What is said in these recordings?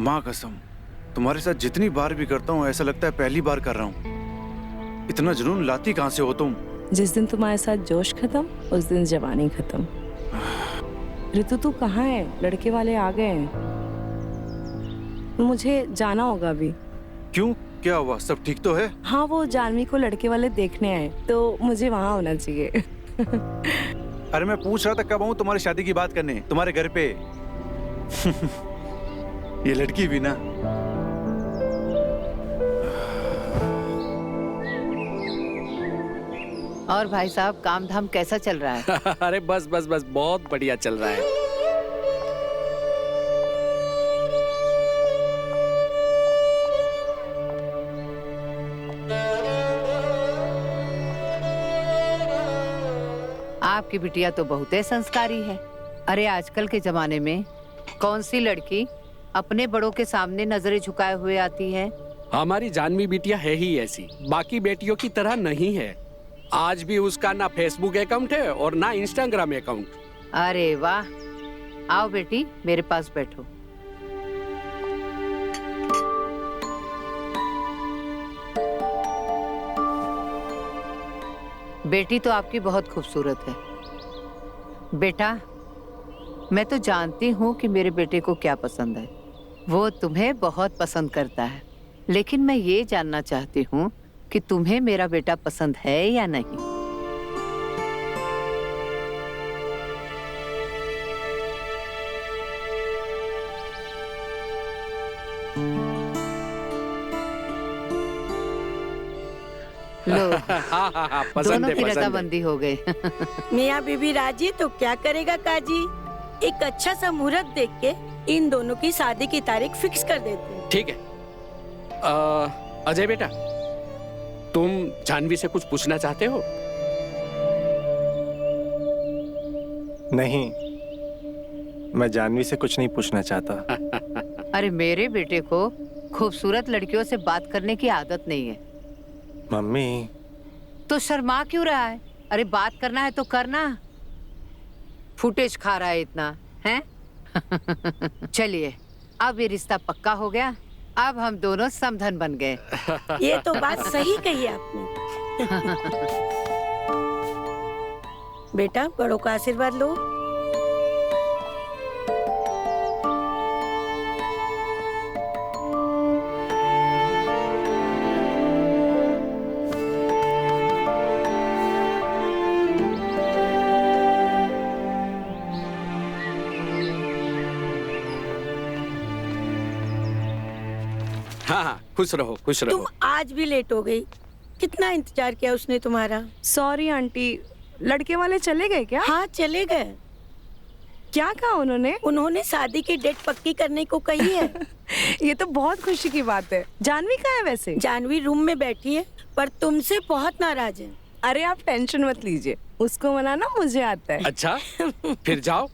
माँ कसम, तुम्हारे साथ जितनी बार भी करता हूँ ऐसा लगता है पहली बार कर रहा हूँ। इतना जुनून लाती कहाँ से हो तुम? जिस दिन तुम्हारे साथ जोश खत्म उस दिन जवानी खत्म। ऋतु तू कहाँ है? लड़के वाले आ गए हैं, मुझे जाना होगा अभी। क्यों, क्या हुआ? सब ठीक तो है? हाँ, वो जानवी को लड़के वाले देखने आए तो मुझे वहाँ होना चाहिए। अरे मैं पूछ रहा था कब आऊँ तुम्हारी शादी की बात करने, तुम्हारे घर पे। ये लड़की भी ना। और भाई साहब, काम धाम कैसा चल रहा है? अरे बस बस बस, बहुत बढ़िया चल रहा है। आपकी बिटिया तो बहुत ही संस्कारी है। अरे आजकल के जमाने में कौन सी लड़की अपने बड़ों के सामने नजरें झुकाए हुए आती है? हमारी जानवी बिटिया है ही ऐसी, बाकी बेटियों की तरह नहीं है। आज भी उसका ना फेसबुक अकाउंट है और ना इंस्टाग्राम अकाउंट। अरे वाह, आओ बेटी मेरे पास बैठो। बेटी तो आपकी बहुत खूबसूरत है। बेटा, मैं तो जानती हूँ कि मेरे बेटे को क्या पसंद है। वो तुम्हें बहुत पसंद करता है, लेकिन मैं ये जानना चाहती हूँ कि तुम्हें मेरा बेटा पसंद है या नहीं। लो, हाँ, पसंद दोनों है, की पसंद है। रजामंदी हो गई। मियाँ बीबी राजी तो क्या करेगा काजी? एक अच्छा सा मुहूर्त देख के इन दोनों की शादी की तारीख फिक्स कर देते हैं। ठीक है। अजय बेटा, तुम जानवी से कुछ पूछना चाहते हो? नहीं, मैं जानवी से कुछ नहीं पूछना चाहता। अरे मेरे बेटे को खूबसूरत लड़कियों से बात करने की आदत नहीं है। मम्मी, तो शर्मा क्यों रहा है? अरे बात करना है तो करना। फुटेज खा रहा है इतना, हैं? चलिए, अब ये रिश्ता पक्का हो गया। अब हम दोनों समधन बन गए। ये तो बात सही कही आपने। बेटा, बड़ों का आशीर्वाद लो। हाँ हाँ, खुश रहो खुश तुम रहो। आज भी लेट हो गई। कितना इंतजार किया उसने तुम्हारा। सॉरी आंटी, लड़के वाले चले गए क्या? हाँ, चले गए। क्या कहा उन्होंने? उन्होंने शादी की डेट पक्की करने को कही है। ये तो बहुत खुशी की बात है। जानवी कहाँ है वैसे? जानवी रूम में बैठी है, पर तुमसे बहुत नाराज है। अरे आप टेंशन मत लीजिए, उसको मनाना मुझे आता है। अच्छा, फिर जाओ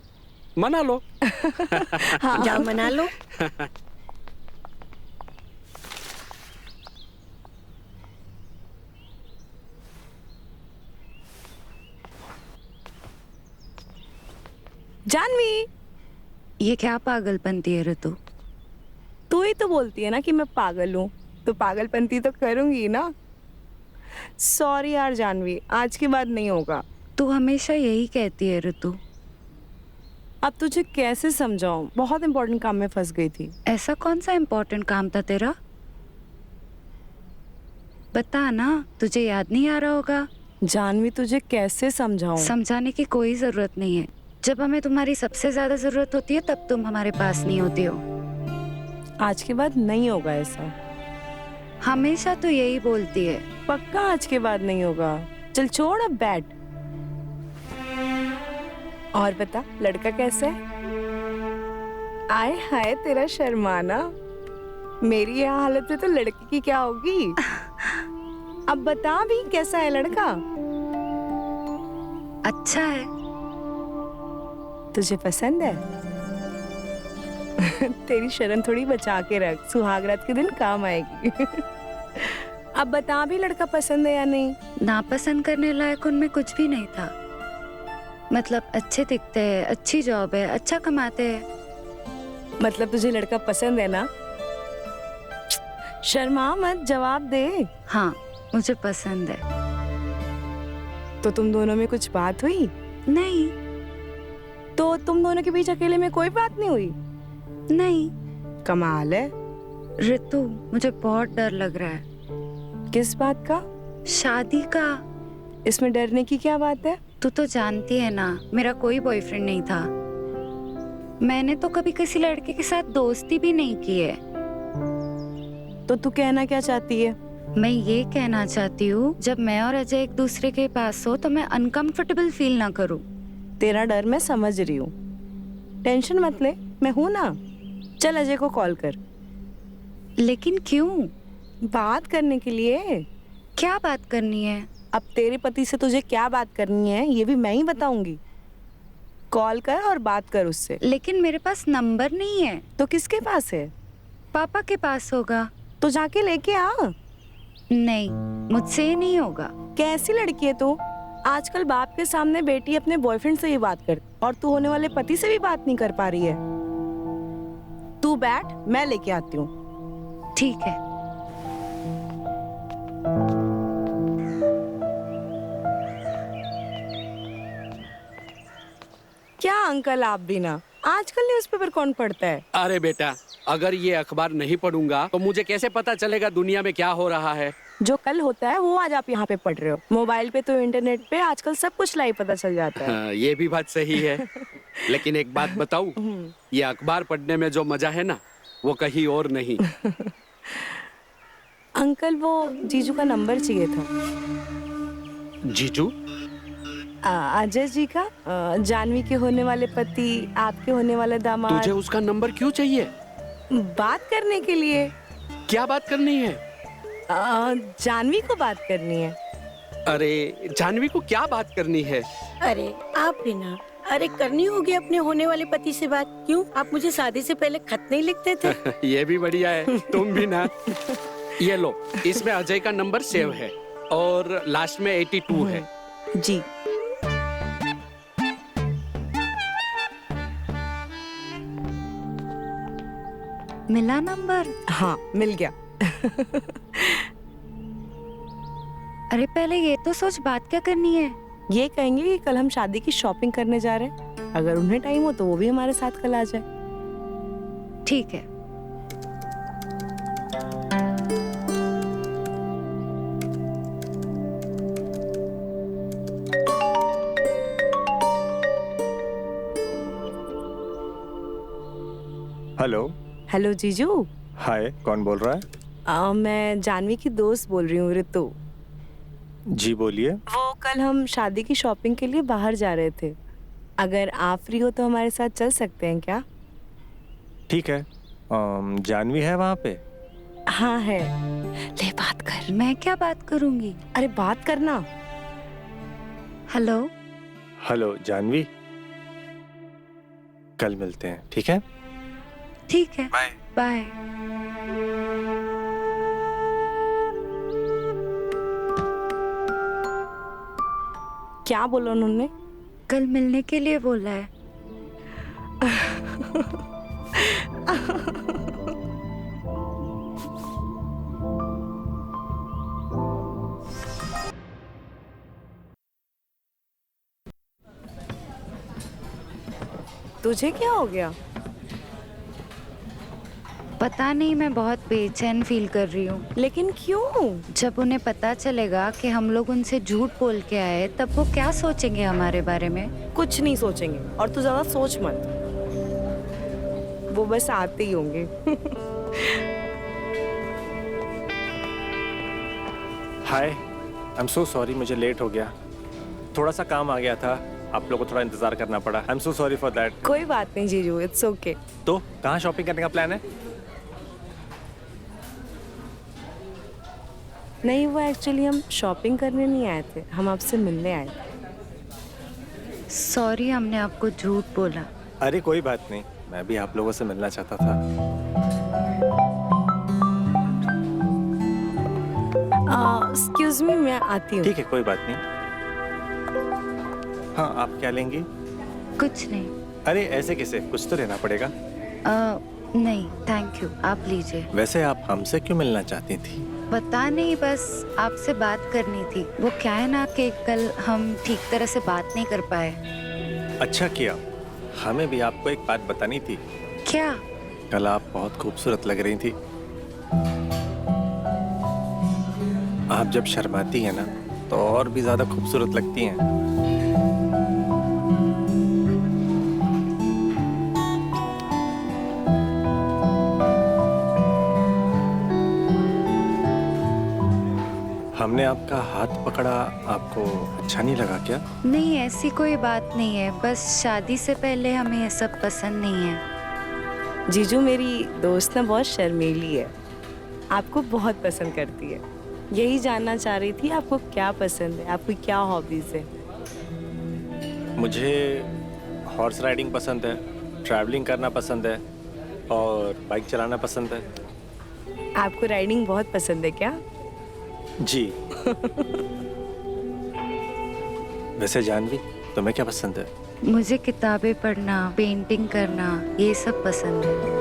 मना लो। हाँ, जाओ मना लो। जानवी, ये क्या पागलपंती है ऋतु? तू ही तो बोलती है ना कि मैं पागल हूँ, तो पागलपंती तो करूंगी ना। सॉरी यार जानवी, आज के बाद नहीं होगा। तू हमेशा यही कहती है ऋतु। अब तुझे कैसे समझाऊं, बहुत इंपॉर्टेंट काम में फंस गई थी। ऐसा कौन सा इम्पोर्टेंट काम था तेरा? बता ना, तुझे याद नहीं आ रहा होगा। जानवी, तुझे कैसे समझाऊं? समझाने की कोई जरूरत नहीं है। जब हमें तुम्हारी सबसे ज्यादा जरूरत होती है तब तुम हमारे पास नहीं होती हो। आज के बाद नहीं होगा ऐसा। हमेशा तो यही बोलती है। पक्का आज के बाद नहीं होगा। चल छोड़, अब बैठ। और बता, लड़का कैसा है? आए हाय, तेरा शर्माना। मेरी यह हालत है तो लड़की की क्या होगी? अब बता भी, कैसा है लड़का? अच्छा है। तुझे पसंद है? तेरी शर्म थोड़ी बचा के रख, सुहागरात के दिन काम आएगी। अब बता भी, लड़का पसंद है या नहीं? नापसंद करने लायक उनमें कुछ भी नहीं था। मतलब अच्छे दिखते हैं, अच्छी जॉब है, अच्छा कमाते हैं। मतलब तुझे लड़का पसंद है ना? शर्मा मत, जवाब दे। हाँ, मुझे पसंद है। तो तुम दोनों में कुछ बात हुई? नहीं। तो तुम दोनों के बीच अकेले में कोई बात नहीं हुई? नहीं। कमाल है। ऋतु, मुझे बहुत डर लग रहा है। किस बात का? शादी का। इसमें डरने की क्या बात है? तू तो जानती है ना, मेरा कोई बॉयफ्रेंड नहीं था। मैंने तो कभी किसी लड़के के साथ दोस्ती भी नहीं की है। तो तू कहना क्या चाहती है? मैं ये कहना चाहती हूँ, जब मैं और अजय एक दूसरे के पास हो तो मैं अनकंफर्टेबल फील ना करूँ। तेरा डर मैं समझ रही हूँ, टेंशन मत ले, मैं हूँ ना। चल अजय को कॉल कर। लेकिन क्यों? बात करने के लिए। क्या बात करनी है? अब तेरे पति से तुझे क्या बात करनी है ये भी मैं ही बताऊंगी। कॉल कर और बात कर उससे। लेकिन मेरे पास नंबर नहीं है। तो किसके पास है? पापा के पास होगा। तो जाके लेके आ। नहीं, मुझसे नहीं होगा। कैसी लड़की है तू? आजकल बाप के सामने बेटी अपने बॉयफ्रेंड से ही बात कर, और तू होने वाले पति से भी बात नहीं कर पा रही है। तू बैठ, मैं लेके आती हूँ। ठीक है। क्या अंकल आप भी ना, आजकल न्यूज़पेपर कौन पढ़ता है? अरे बेटा, अगर ये अखबार नहीं पढ़ूंगा तो मुझे कैसे पता चलेगा दुनिया में क्या हो रहा है? जो कल होता है वो आज आप यहाँ पे पढ़ रहे हो। मोबाइल पे तो इंटरनेट पे आजकल सब कुछ लाइव पता चल जाता है। हाँ, ये भी बात सही है। लेकिन एक बात बताऊं, ये अखबार पढ़ने में जो मजा है ना, वो कहीं और नहीं। अंकल वो जीजू का नंबर चाहिए था। जीजू? अजय जी का, जानवी के होने वाले पति, आपके होने वाले दामाद। तुझे उसका नंबर क्यों चाहिए? बात करने के लिए। क्या बात करनी है? जानवी को बात करनी है। अरे जानवी को क्या बात करनी है? अरे आप भी ना, अरे करनी होगी अपने होने वाले पति से बात। क्यों, आप मुझे शादी से पहले खत नहीं लिखते थे? ये भी बढ़िया है, तुम भी ना। ये लो, इसमें अजय का नंबर सेव है और लास्ट में 82 है। जी। मिला नंबर? हाँ, मिल गया। अरे पहले ये तो सोच, बात क्या करनी है? ये कहेंगे कि कल हम शादी की शॉपिंग करने जा रहे हैं। अगर उन्हें टाइम हो तो वो भी हमारे साथ कल आ जाए। ठीक है। हेलो। हेलो जीजू। हाय, कौन बोल रहा है? मैं जानवी की दोस्त बोल रही हूँ, ऋतु। जी बोलिए। वो कल हम शादी की शॉपिंग के लिए बाहर जा रहे थे। अगर आप फ्री हो तो हमारे साथ चल सकते हैं क्या? ठीक है। जानवी है वहाँ पे? हाँ है। ले बात कर। मैं क्या बात करूंगी? अरे बात करना। हेलो। हेलो जानवी, कल मिलते हैं, ठीक है? ठीक है, बाय। बाय। क्या बोला उन्होंने? कल मिलने के लिए बोला है। तुझे क्या हो गया? पता नहीं, मैं बहुत बेचैन फील कर रही हूँ। लेकिन क्यों? जब उन्हें पता चलेगा कि हम लोग उनसे झूठ बोल के आए, तब वो क्या सोचेंगे हमारे बारे में? कुछ नहीं सोचेंगे, और तू ज्यादा सोच मत। वो बस आते ही होंगे। हाय, आई एम सो सॉरी, मुझे लेट हो गया। थोड़ा सा काम आ गया था, आप लोगों को थोड़ा इंतजार करना पड़ा। I am so sorry for that. कोई बात नहीं जीजू, इट्स ओके। तो कहाँ शॉपिंग करने का प्लान है? नहीं, वो एक्चुअली हम शॉपिंग करने नहीं आए थे, हम आपसे मिलने आए थे। सॉरी, हमने आपको झूठ बोला। अरे कोई बात नहीं, मैं भी आप लोगों से मिलना चाहता था। एक्सक्यूज मी, मैं आती हूँ। ठीक है, कोई बात नहीं। हाँ, आप क्या लेंगी? कुछ नहीं। अरे ऐसे कैसे, कुछ तो लेना पड़ेगा। नहीं थैंक यू, आप लीजिए। वैसे आप हमसे क्यों मिलना चाहती थी? पता नहीं, बस आपसे बात करनी थी। वो क्या है ना कि कल हम ठीक तरह से बात नहीं कर पाए। अच्छा किया, हमें भी आपको एक बात बतानी थी। क्या? कल आप बहुत खूबसूरत लग रही थी। आप जब शर्माती हैं ना तो और भी ज्यादा खूबसूरत लगती हैं। हमने आपका हाथ पकड़ा, आपको अच्छा नहीं लगा क्या? नहीं, ऐसी कोई बात नहीं है, बस शादी से पहले हमें ये सब पसंद नहीं है। जीजू, मेरी दोस्त ना बहुत शर्मीली है, आपको बहुत पसंद करती है। यही जानना चाह रही थी आपको क्या पसंद है, आपकी क्या हॉबीज है। मुझे हॉर्स राइडिंग पसंद है, ट्रैवलिंग करना पसंद है और बाइक चलाना पसंद है। आपको राइडिंग बहुत पसंद है क्या? जी। वैसे जानवी, तुम्हें क्या पसंद है? मुझे किताबें पढ़ना, पेंटिंग करना, ये सब पसंद है।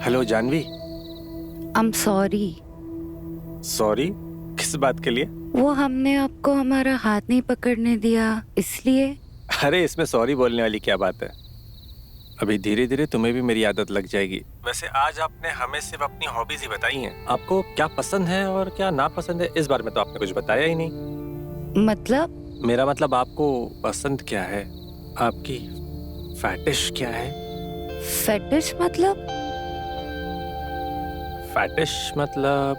Hello Janvi. I am sorry. Sorry? किस बात के लिए? वो हमने आपको हमारा हाथ नहीं पकड़ने दिया इसलिए। अरे इसमें सॉरी बोलने वाली क्या बात है? अभी धीरे धीरे तुम्हें भी मेरी आदत लग जाएगी। वैसे आज आपने हमें सिर्फ अपनी हॉबीज ही बताई हैं। आपको क्या पसंद है और क्या नापसंद है इस बारे में तो आपने कुछ बताया ही नहीं। मतलब? मेरा मतलब आपको पसंद क्या है, आपकी फैटिश क्या है? फेटिश मतलब? फैटिश मतलब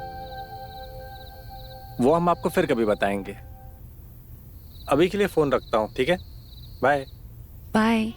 वो हम आपको फिर कभी बताएंगे। अभी के लिए फोन रखता हूँ, ठीक है? Bye bye.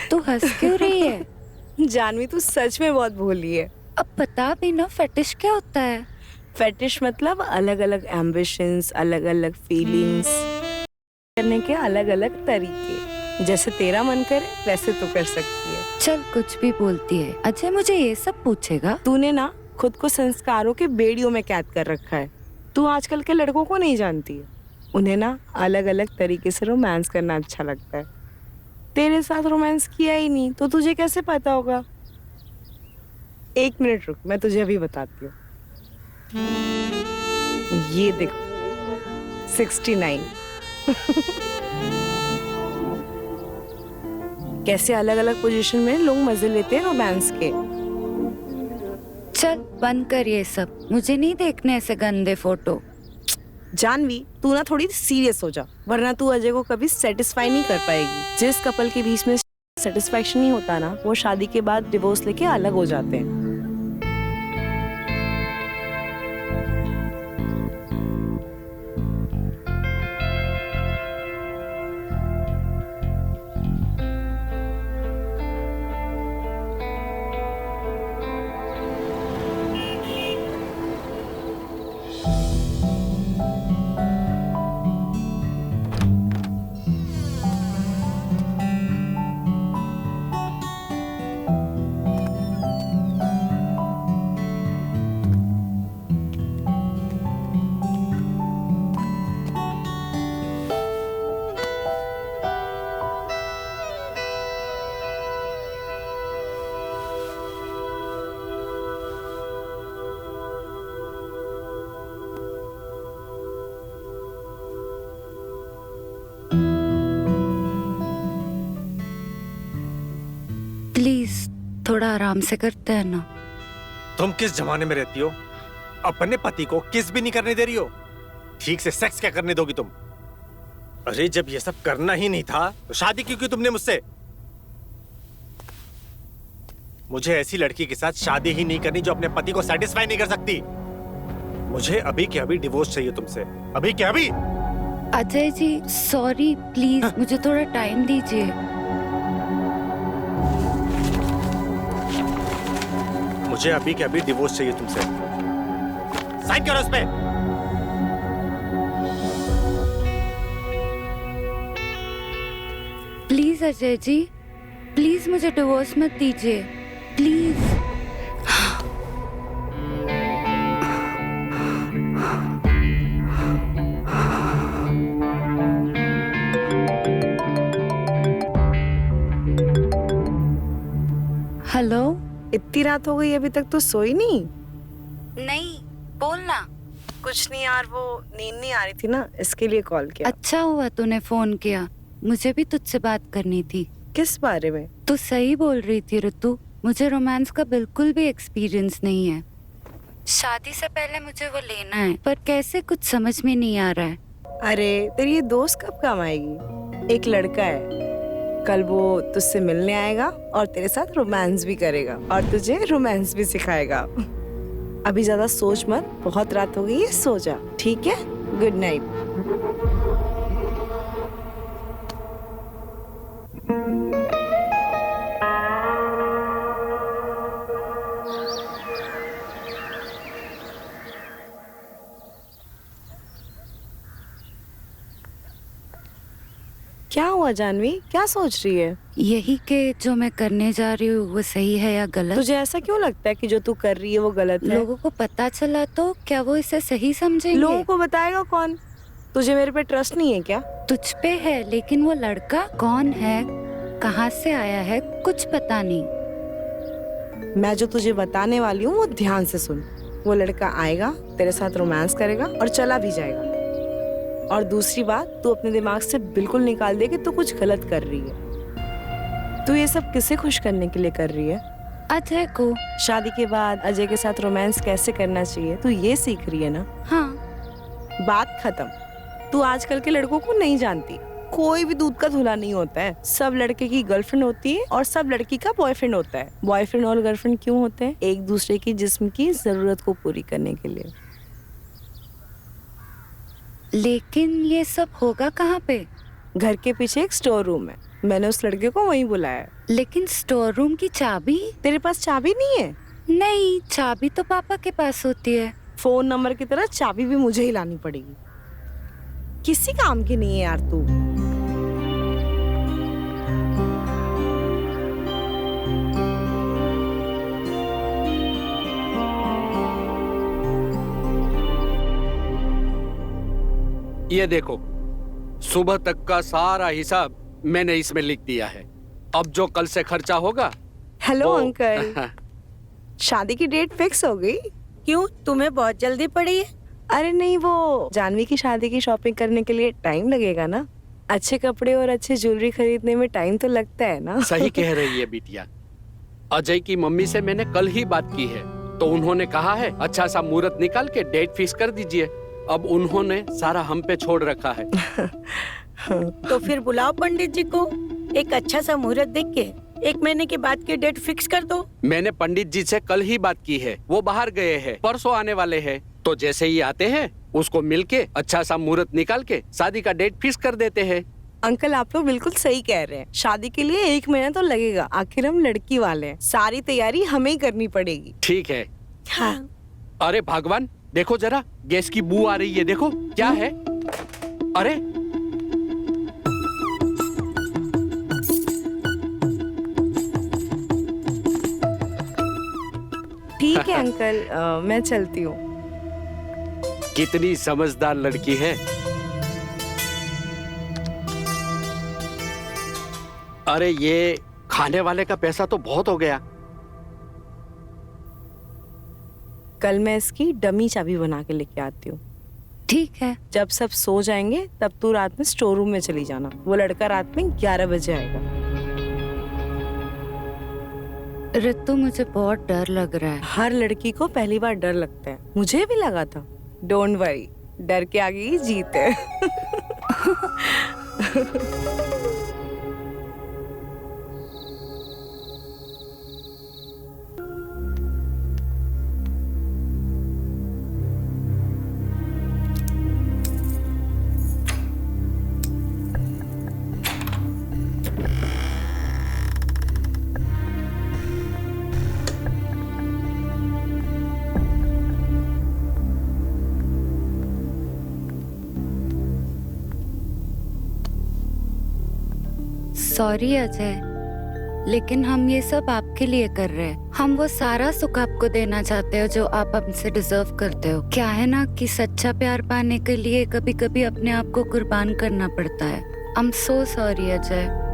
तू हंस क्यों रही है? जानवी, तू सच में बहुत भोली है। अब बता भी ना, फेटिश क्या होता है? फेटिश मतलब अलग अलग एम्बिशंस, अलग अलग फीलिंग्स करने के अलग अलग तरीके। जैसे तेरा मन करे वैसे तू कर सकती है। चल कुछ भी बोलती है। अजय मुझे ये सब पूछेगा? तूने ना खुद को संस्कारों के बेड़ियों में कैद कर रखा है। तू आजकल के लड़कों को नहीं जानती है। उन्हें ना अलग अलग तरीके से रोमांस करना अच्छा लगता है। तेरे साथ रोमांस किया ही नहीं तो तुझे कैसे पता होगा? एक मिनट रुक, मैं तुझे अभी बताती हूँ। ये देखो 69। कैसे अलग अलग पोजीशन में लोग मजे लेते हैं रोमांस के। चल बंद कर ये सब, मुझे नहीं देखने ऐसे गंदे फोटो। जानवी, तू ना थोड़ी सीरियस हो जा, वरना तू अजय को कभी सेटिस्फाई नहीं कर पाएगी। जिस कपल के बीच में सेटिस्फैक्शन नहीं होता ना, वो शादी के बाद डिवोर्स लेके अलग हो जाते हैं। प्लीज थोड़ा आराम से करते हैं ना। तुम किस जमाने में रहती हो? अपने पति को किस भी नहीं करने दे रही हो। ठीक से सेक्स क्या करने दोगी तुम? अरे जब ये सब करना ही नहीं था तो शादी क्यों की तुमने मुझसे? मुझे ऐसी लड़की के साथ शादी ही नहीं करनी जो अपने पति को सेटिस्फाई नहीं कर सकती। मुझे अभी के अभी डिवोर्स चाहिए तुमसे, अभी के अभी। अजय जी सॉरी, प्लीज मुझे थोड़ा टाइम दीजिए। मुझे अभी के अभी डिवोर्स चाहिए तुमसे। साइन करो उस पे। प्लीज अजय जी, प्लीज मुझे डिवोर्स मत दीजिए, प्लीज। हेलो। इतनी रात हो गई अभी तक तो सोई नहीं? नहीं, बोलना। कुछ नहीं यार, वो नींद नहीं आ रही थी ना, इसके लिए कॉल किया। अच्छा हुआ तूने फोन किया, मुझे भी तुझसे बात करनी थी। किस बारे में? तू सही बोल रही थी ऋतु, मुझे रोमांस का बिल्कुल भी एक्सपीरियंस नहीं है। शादी से पहले मुझे वो लेना है, पर कैसे कुछ समझ में नहीं आ रहा है। अरे तेरी ये दोस्त कब काम आएगी? एक लड़का है, कल वो तुझसे मिलने आएगा और तेरे साथ रोमांस भी करेगा और तुझे रोमांस भी सिखाएगा। अभी ज्यादा सोच मत, बहुत रात हो गई है, सो जा, ठीक है? Good night. क्या हुआ जानवी, क्या सोच रही है? यही कि जो मैं करने जा रही हूँ वो सही है या गलत। तुझे ऐसा क्यों लगता है कि जो तू कर रही है वो गलत है? लोगों को पता चला तो क्या वो इसे सही समझेंगे? लोगों को बताएगा कौन? तुझे मेरे पे ट्रस्ट नहीं है क्या? तुझ पे है, लेकिन वो लड़का कौन है, कहाँ से आया है, कुछ पता नहीं। मैं जो तुझे बताने वाली हूँ वो ध्यान से सुन। वो लड़का आएगा, तेरे साथ रोमांस करेगा और चला भी जाएगा। और दूसरी बात, तू अपने दिमाग से बिल्कुल निकाल दे कि तू कुछ गलत कर रही है। तू ये सब किसे खुश करने के लिए कर रही है? अजय को। शादी के बाद अजय के साथ रोमांस कैसे करना चाहिए तू ये सीख रही है ना? हाँ। बात खत्म। तू आजकल के लड़कों को नहीं जानती। कोई भी दूध का धुला नहीं होता है। सब लड़के की गर्लफ्रेंड होती है और सब लड़की का बॉयफ्रेंड होता है। बॉयफ्रेंड और गर्लफ्रेंड क्यों होते हैं? एक दूसरे की जिस्म की जरूरत को पूरी करने के लिए। लेकिन ये सब होगा कहाँ पे? घर के पीछे एक स्टोर रूम है, मैंने उस लड़के को वहीं बुलाया है। लेकिन स्टोर रूम की चाबी? तेरे पास चाबी नहीं है? नहीं, चाबी तो पापा के पास होती है। फोन नंबर की तरह चाबी भी मुझे ही लानी पड़ेगी। किसी काम की नहीं है यार तू। ये देखो, सुबह तक का सारा हिसाब मैंने इसमें लिख दिया है। अब जो कल से खर्चा होगा। हेलो अंकल, शादी की डेट फिक्स हो गई? क्यों, तुम्हें बहुत जल्दी पड़ी है? अरे नहीं, वो जानवी की शादी की शॉपिंग करने के लिए टाइम लगेगा ना। अच्छे कपड़े और अच्छी ज्वेलरी खरीदने में टाइम तो लगता है ना। सही कह रही है बिटिया। अजय की मम्मी से मैंने कल ही बात की है, तो उन्होंने कहा है अच्छा सा मुहूर्त निकाल के डेट फिक्स कर दीजिए। अब उन्होंने सारा हम पे छोड़ रखा है। तो फिर बुलाओ पंडित जी को, एक अच्छा सा मुहूर्त देख के 1 महीने के बाद की डेट फिक्स कर दो। मैंने पंडित जी से कल ही बात की है, वो बाहर गए हैं, परसों आने वाले हैं। तो जैसे ही आते हैं उसको मिलके अच्छा सा मुहूर्त निकाल के शादी का डेट फिक्स कर देते हैं। अंकल आप लोग बिल्कुल सही कह रहे हैं। शादी के लिए 1 महीना तो लगेगा, आखिर हम लड़की वाले हैं। सारी तैयारी हमें ही करनी पड़ेगी। ठीक है। हाँ। अरे भगवान, देखो जरा, गैस की बू आ रही है, देखो क्या है। अरे ठीक है अंकल, मैं चलती हूँ। कितनी समझदार लड़की है। अरे ये खाने वाले का पैसा तो बहुत हो गया। कल मैं इसकी डमी चाबी बना के लेके आती हूँ। ठीक है। जब सब सो जाएंगे तब तू रात में स्टोर रूम में चली जाना। वो लड़का रात में 11 बजे आएगा। ऋतु मुझे बहुत डर लग रहा है। हर लड़की को पहली बार डर लगता है, मुझे भी लगा था। डोंट वरी, डर के आगे ही जीत है। सॉरी अजय, लेकिन हम ये सब आपके लिए कर रहे हैं। हम वो सारा सुख आपको देना चाहते हो जो आप हमसे डिजर्व करते हो। क्या है ना कि सच्चा प्यार पाने के लिए कभी कभी अपने आप को कुर्बान करना पड़ता है। I am so sorry Ajay.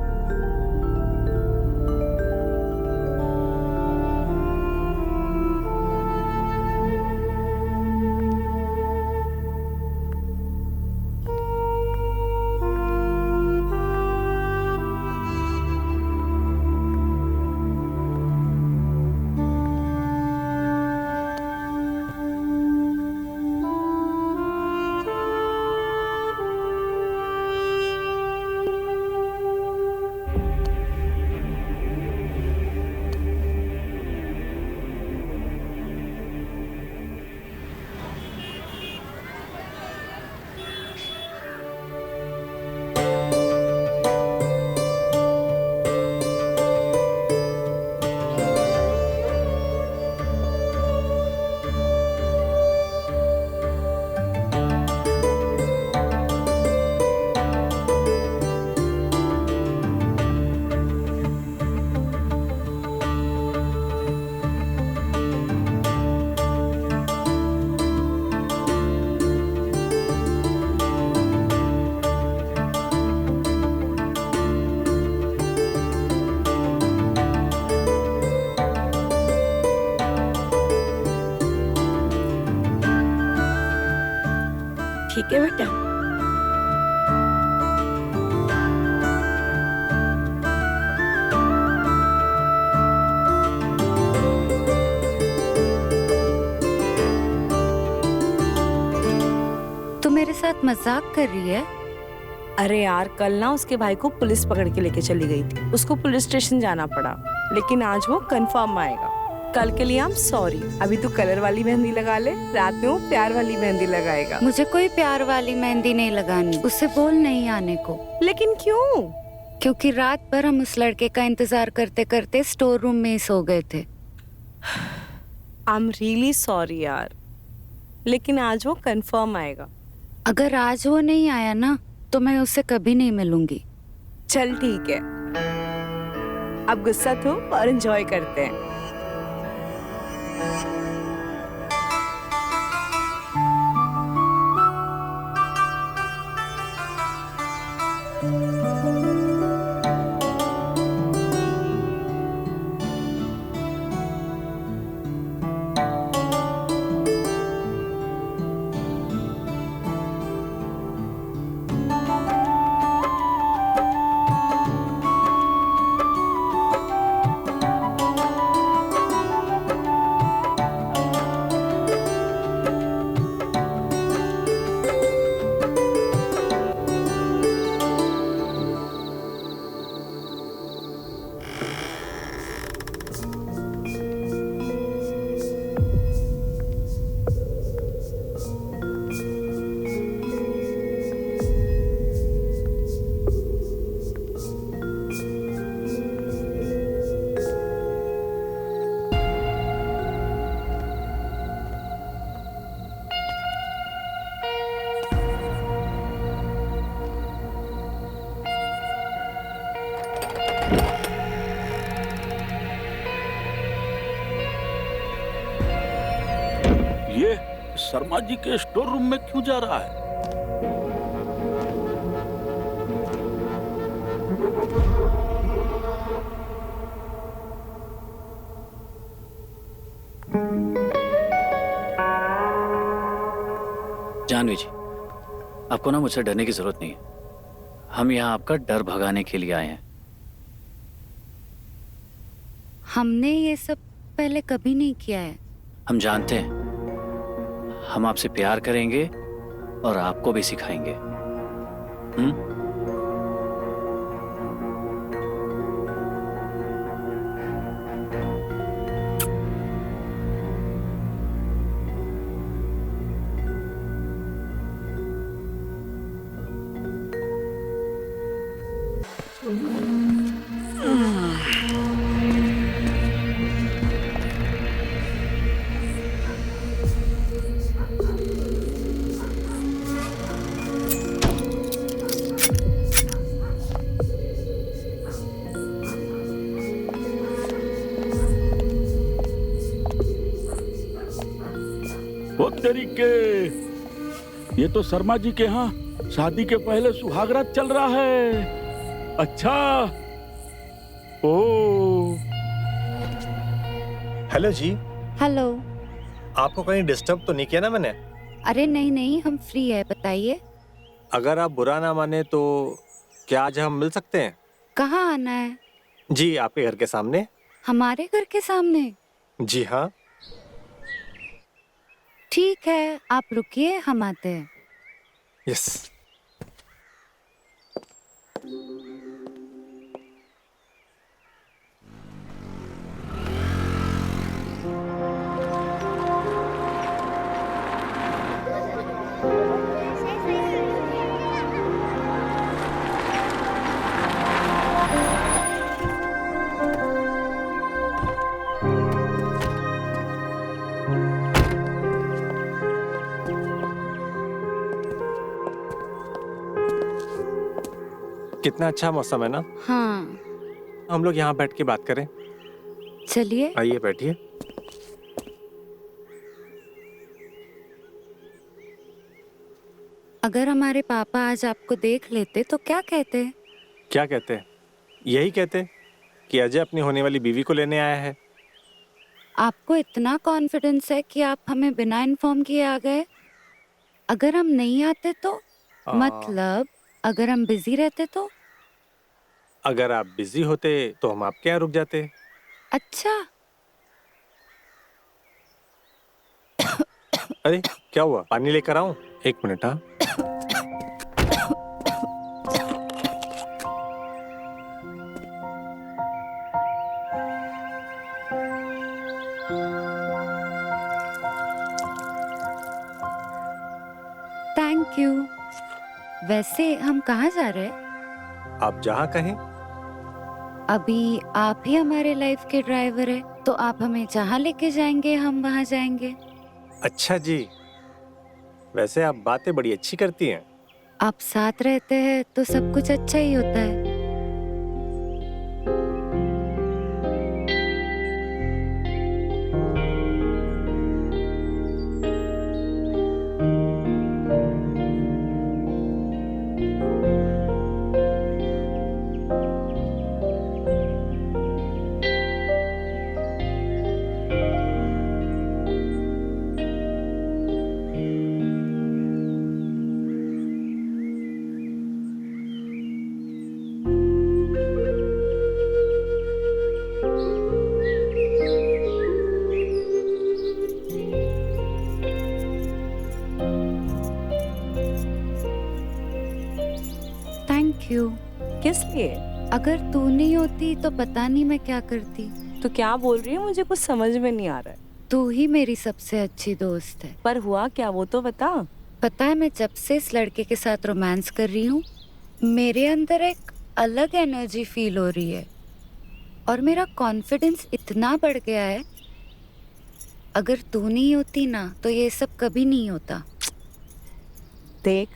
ठीक है बेटा। तू मेरे साथ मजाक कर रही है? अरे यार, कल ना उसके भाई को पुलिस पकड़ के लेके चली गई थी। उसको पुलिस स्टेशन जाना पड़ा, लेकिन आज वो कंफर्म आएगा। कल के लिए आई एम सॉरी। अभी तू कलर वाली मेहंदी लगा ले, रात में वो प्यार वाली मेहंदी लगाएगा। मुझे कोई प्यार वाली मेहंदी नहीं लगानी। उससे बोल नहीं आने को। लेकिन क्यों? क्योंकि रात भर हम उस लड़के का इंतजार करते करते स्टोर रूम में ही सो गए थे। आई एम रियली सॉरी यार, लेकिन आज वो कंफर्म आएगा। अगर आज वो नहीं आया ना तो मैं उससे कभी नहीं मिलूंगी। चल ठीक है, अब गुस्सा थो और एंजॉय करते हैं। ये शर्मा जी के स्टोर रूम में क्यों जा रहा है? जानवी जी, आपको ना मुझसे डरने की जरूरत नहीं है। हम यहाँ आपका डर भगाने के लिए आए हैं। हमने ये सब पहले कभी नहीं किया है। हम जानते हैं, हम आपसे प्यार करेंगे और आपको भी सिखाएंगे। ओ तेरी के, ये तो शर्मा जी के यहाँ शादी के पहले सुहागरात चल रहा है। अच्छा। ओ हेलो जी। हेलो। आपको कहीं डिस्टर्ब तो नहीं किया ना मैंने? अरे नहीं नहीं, हम फ्री है, बताइए। अगर आप बुरा ना माने तो क्या आज हम मिल सकते हैं? कहाँ आना है? जी, आपके घर के सामने। हमारे घर के सामने? जी हाँ। ठीक है, आप रुकिए, हम आते हैं। यस। कितना अच्छा मौसम है ना। हाँ, हम लोग यहाँ बैठ के बात करें। चलिए। आइए बैठिए। अगर हमारे पापा आज आपको देख लेते तो क्या कहते? क्या कहते? यही कहते कि अजय अपनी होने वाली बीवी को लेने आया है। आपको इतना कॉन्फिडेंस है कि आप हमें बिना इन्फॉर्म किए आ गए? अगर हम नहीं आते तो? मतलब अगर हम बिजी रहते तो? अगर आप बिजी होते तो हम आपके यहाँ रुक जाते। अच्छा। अरे क्या हुआ? पानी लेकर आऊं? एक मिनट। हाँ, थैंक यू। वैसे हम कहाँ जा रहे हैं? आप जहाँ कहें। अभी आप ही हमारे लाइफ के ड्राइवर है, तो आप हमें जहाँ लेके जाएंगे हम वहाँ जाएंगे। अच्छा जी, वैसे आप बातें बड़ी अच्छी करती हैं। आप साथ रहते हैं तो सब कुछ अच्छा ही होता है। Thank you. किस लिए? अगर तू नहीं होती तो पता नहीं मैं क्या करती। तो क्या बोल रही है? मुझे कुछ समझ में नहीं आ रहा है। तू ही मेरी सबसे अच्छी दोस्त है। पर हुआ क्या, वो तो बता। पता है, मैं जब से इस लड़के के साथ रोमांस कर रही हूँ, मेरे अंदर एक अलग एनर्जी फील हो रही है और मेरा कॉन्फिडेंस इतना बढ़ गया है। अगर तू नहीं होती ना तो ये सब कभी नहीं होता। देख,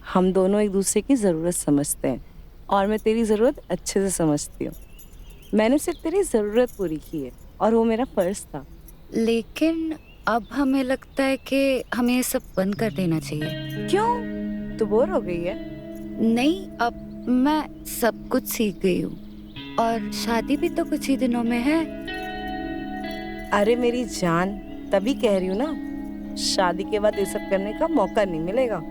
हम दोनों एक दूसरे की ज़रूरत समझते हैं और मैं तेरी ज़रूरत अच्छे से समझती हूँ। मैंने सिर्फ तेरी ज़रूरत पूरी की है और वो मेरा फ़र्ज़ था। लेकिन अब हमें लगता है कि हमें ये सब बंद कर देना चाहिए। क्यों? तू बोर हो गई है? नहीं, अब मैं सब कुछ सीख गई हूँ और शादी भी तो कुछ ही दिनों में है। अरे मेरी जान, तभी कह रही हूँ ना, शादी के बाद ये सब करने का मौका नहीं मिलेगा।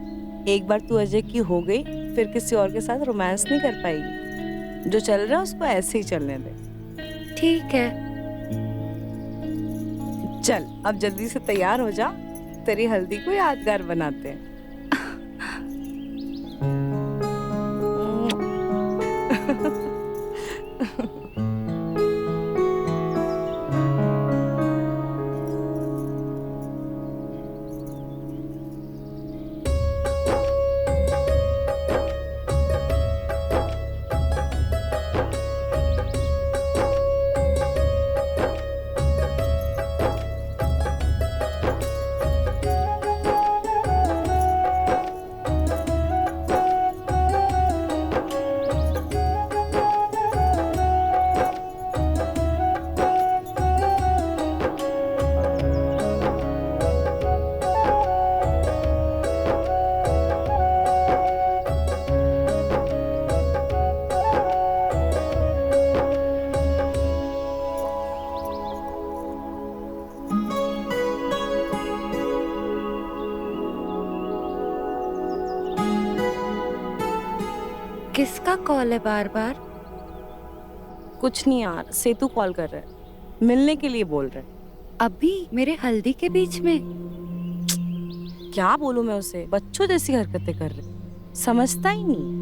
एक बार तू अजय की हो गई, फिर किसी और के साथ रोमांस नहीं कर पाएगी। जो चल रहा है उसको ऐसे ही चलने दे। ठीक है। चल अब जल्दी से तैयार हो जा, तेरी हल्दी को यादगार बनाते हैं। किसका कॉल है बार बार? कुछ नहीं यार, सेतु कॉल कर रहा है, मिलने के लिए बोल रहा है। अभी मेरे हल्दी के बीच में? क्या बोलूं मैं उसे, बच्चों जैसी हरकतें कर रहे, समझता ही नहीं।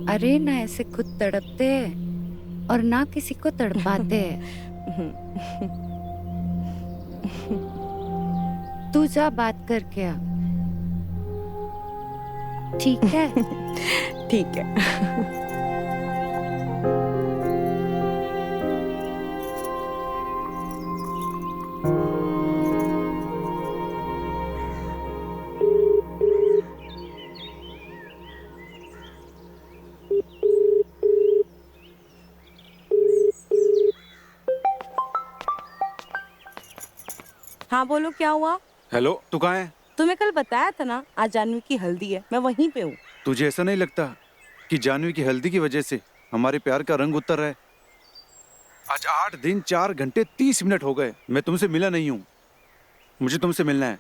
अरे ना ऐसे खुद तड़पते हैं और ना किसी को तड़पाते हैं। तू जा बात करके आ, ठीक है? ठीक है। हाँ बोलो, क्या हुआ? हेलो, तू कहाँ है? तुम्हें कल बताया था ना, आज जानवी की हल्दी है, मैं वहीं पे हूँ। तुझे ऐसा नहीं लगता कि जानवी की हल्दी की वजह से हमारे प्यार का रंग उतर रहा है? आज 8 दिन 4 घंटे 30 मिनट हो गए, मैं तुमसे मिला नहीं हूँ। मुझे तुमसे मिलना है।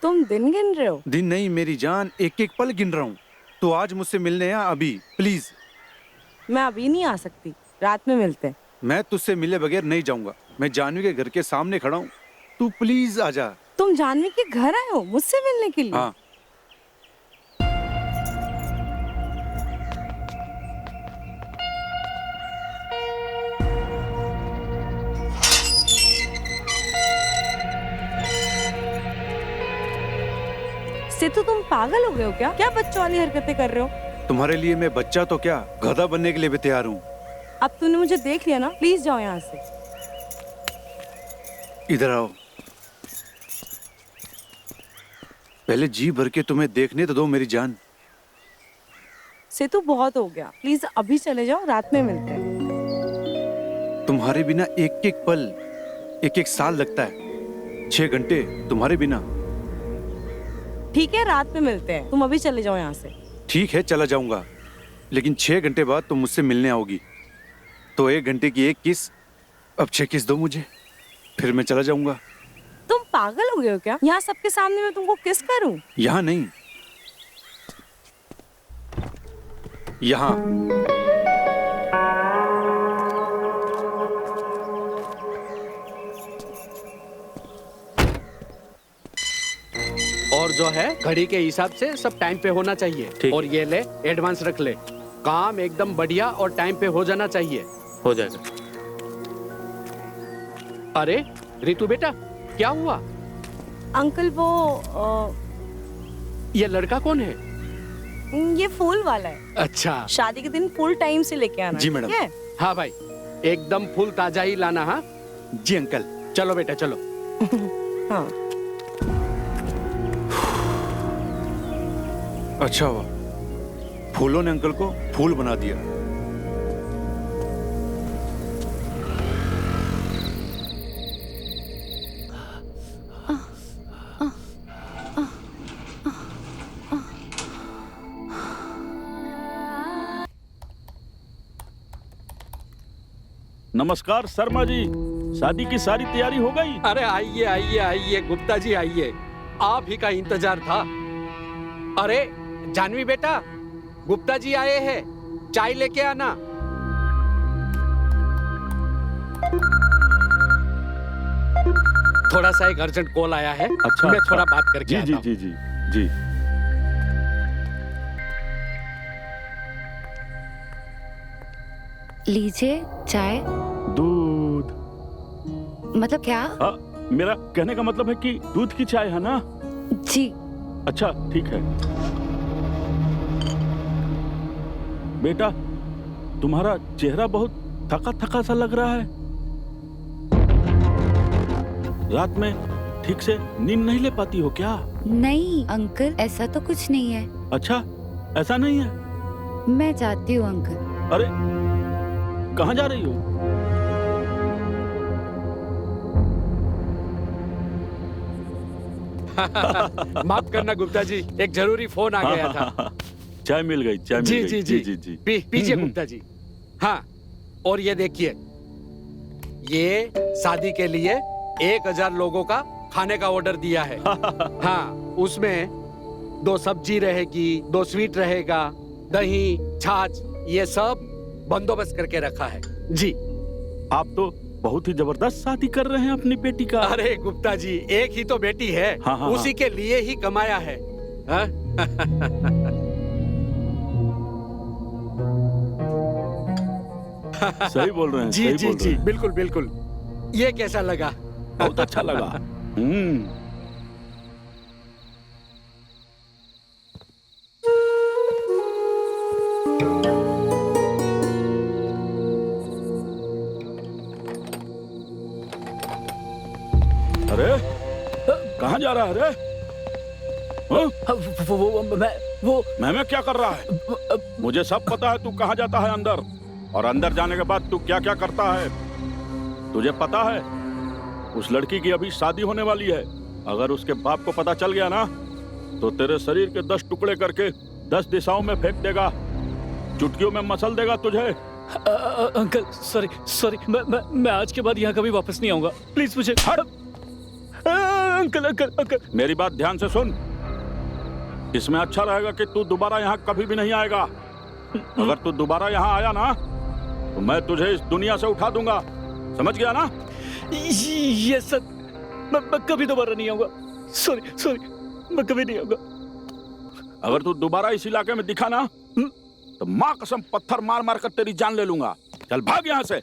तुम दिन गिन रहे हो? दिन नहीं मेरी जान, एक एक पल गिन रहा हूँ। तो आज मुझसे मिलने आ अभी, प्लीज। मैं अभी नहीं आ सकती, रात में मिलते हैं। मैं तुझसे मिले बगैर नहीं जाऊंगा। मैं जानवी के घर के सामने खड़ा हूँ, तू प्लीज आजा। तुम जानवी के घर आए हो मुझसे मिलने के लिए? हाँ। सेतु, तुम पागल हो गए हो क्या? क्या बच्चों वाली हरकतें कर रहे हो? तुम्हारे लिए मैं बच्चा तो क्या, गधा बनने के लिए भी तैयार हूँ। अब तूने मुझे देख लिया ना, प्लीज जाओ यहाँ से। इधर आओ, पहले जी भर के तुम्हें देखने तो दो मेरी जान। सेतु, बहुत हो गया, प्लीज अभी चले जाओ, रात में मिलते हैं। तुम्हारे बिना एक एक पल एक एक साल लगता है, 6 घंटे तुम्हारे बिना। ठीक है, रात में मिलते हैं, तुम अभी चले जाओ यहाँ से। ठीक है, चला जाऊंगा, लेकिन 6 घंटे बाद तुम मुझसे मिलने आओगी तो 1 घंटे की एक किस, अब 6 किस दो मुझे, फिर मैं चला जाऊंगा। तुम पागल हो गए हो क्या? यहाँ सबके सामने मैं तुमको किस करूं? यहाँ नहीं, यहाँ। और जो है घड़ी के हिसाब से सब टाइम पे होना चाहिए। और ये ले, एडवांस रख ले। काम एकदम बढ़िया और टाइम पे हो जाना चाहिए। हो जाएगा। अरे रितु बेटा, क्या हुआ? अंकल वो ये लड़का कौन है? ये फूल वाला है। अच्छा, शादी के दिन फुल टाइम से लेके आना। जी मैडम। हाँ भाई, एकदम फुल ताजा ही लाना। हाँ जी अंकल। चलो बेटा चलो। हाँ। अच्छा हुआ फूलों ने अंकल को फूल बना दिया। नमस्कार शर्मा जी, शादी की सारी तैयारी हो गई? अरे आइए आइए आइए गुप्ता जी आइए, आप ही का इंतजार था। अरे जानवी बेटा, गुप्ता जी आए हैं, चाय लेके आना। थोड़ा सा एक अर्जेंट कॉल आया है। अच्छा, मैं अच्छा। थोड़ा बात करके आता हूं। जी। लीजिए चाय। दूध? मतलब क्या? मेरा कहने का मतलब है कि दूध की चाय है ना? जी। अच्छा ठीक है। बेटा, तुम्हारा चेहरा बहुत थका थका सा लग रहा है। रात में ठीक से नींद नहीं ले पाती हो क्या? नहीं अंकल, ऐसा तो कुछ नहीं है। अच्छा, ऐसा नहीं है? मैं जाती हूँ अंकल। अरे कहाँ जा रही हो? माफ करना गुप्ता जी, एक जरूरी फोन आ गया था। चाय मिल गई, चाय मिल गई। जी। पीजिए गुप्ता जी। हाँ, और ये देखिए, ये शादी के लिए 1000 लोगों का खाने का ऑर्डर दिया है। हाँ, उसमें 2 सब्जी रहेगी, 2 स्वीट रहेगा दही, छाछ ये सब बंदोबस्त करके रखा है जी। आप तो बहुत ही जबरदस्त शादी कर रहे हैं अपनी बेटी का। अरे गुप्ता जी, एक ही तो बेटी है, हाँ, उसी के लिए ही कमाया है। हाँ? सही बोल रहे हैं। जी सही जी बोल जी, रहे हैं। बिल्कुल बिल्कुल। ये कैसा लगा? बहुत अच्छा लगा। अरे कहाँ जा रहा है? अरे मैं क्या कर रहा है? मुझे सब पता है तू कहाँ जाता है अंदर, और अंदर जाने के बाद तू क्या क्या करता है। तुझे पता है उस लड़की की अभी शादी होने वाली है। अगर उसके बाप को पता चल गया ना तो तेरे शरीर के 10 टुकड़े करके 10 दिशाओं में फेंक देगा, चुटकियों में मसल देगा तुझे। अंकल सॉरी सॉरी, मैं आज के बाद यहाँ कभी वापस नहीं आऊंगा, प्लीज मुझे हट। Uncle uncle uncle. मेरी बात ध्यान से सुन, इसमें अच्छा रहेगा कि तू दोबारा यहाँ कभी भी नहीं आएगा। अगर तू दोबारा यहाँ आया ना तो मैं तुझे इस दुनिया से उठा दूंगा, समझ गया ना? ये सर, मैं कभी दोबारा नहीं आऊंगा। सॉरी सॉरी, मैं कभी नहीं आऊंगा। अगर तू दोबारा इस इलाके में दिखा ना तो माँ कसम पत्थर मार मार कर तेरी जान ले लूंगा। चल भाग यहाँ से।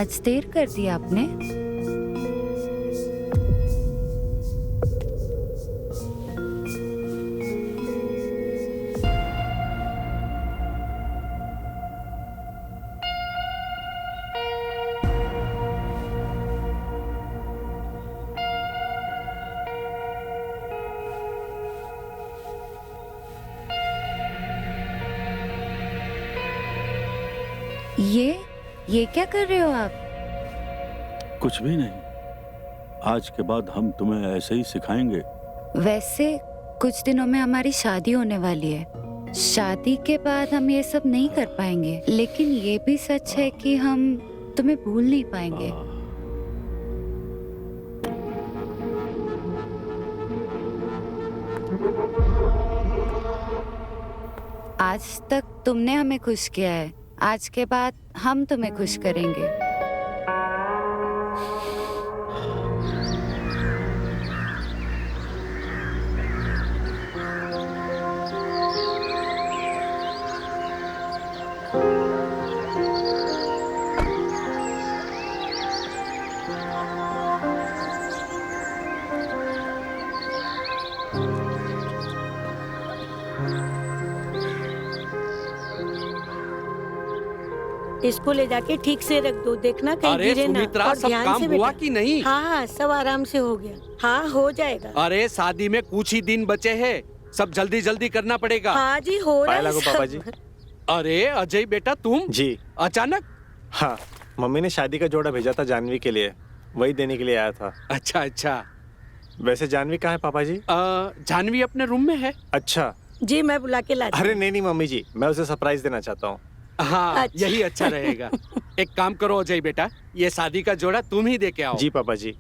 आज देर कर दी आपने। ये क्या कर रहे हो आप? कुछ भी नहीं, आज के बाद हम तुम्हें ऐसे ही सिखाएंगे। वैसे कुछ दिनों में हमारी शादी होने वाली है। शादी के बाद हम ये सब नहीं कर पाएंगे, लेकिन ये भी सच है कि हम तुम्हें भूल नहीं पाएंगे। आज तक तुमने हमें खुश किया है, आज के बाद हम तुम्हें खुश करेंगे। इसको ले जाके ठीक से रख दो, देखना कहीं अरे गिरे ना। सुमित्रा, और सब ध्यान काम से हुआ बेटा। कि नहीं? हाँ हाँ, सब आराम से हो गया। हाँ, हो जाएगा। अरे शादी में कुछ ही दिन बचे हैं, सब जल्दी जल्दी करना पड़ेगा। हाँ जी, हो रहा है पापा जी। सब। अरे अजय बेटा, तुम जी अचानक? हाँ, मम्मी ने शादी का जोड़ा भेजा था जानवी के लिए, वही देने के लिए आया था। अच्छा अच्छा। वैसे जानवी कहाँ है पापा जी? जानवी अपने रूम में है। अच्छा। जी, मैं बुला के लाती अरे हूँ। नहीं मम्मी जी, मैं उसे सरप्राइज देना चाहता हूँ। हाँ, अच्छा। यही अच्छा रहेगा। एक काम करो अजय बेटा, ये शादी का जोड़ा तुम ही दे के आओ। जी पापा जी।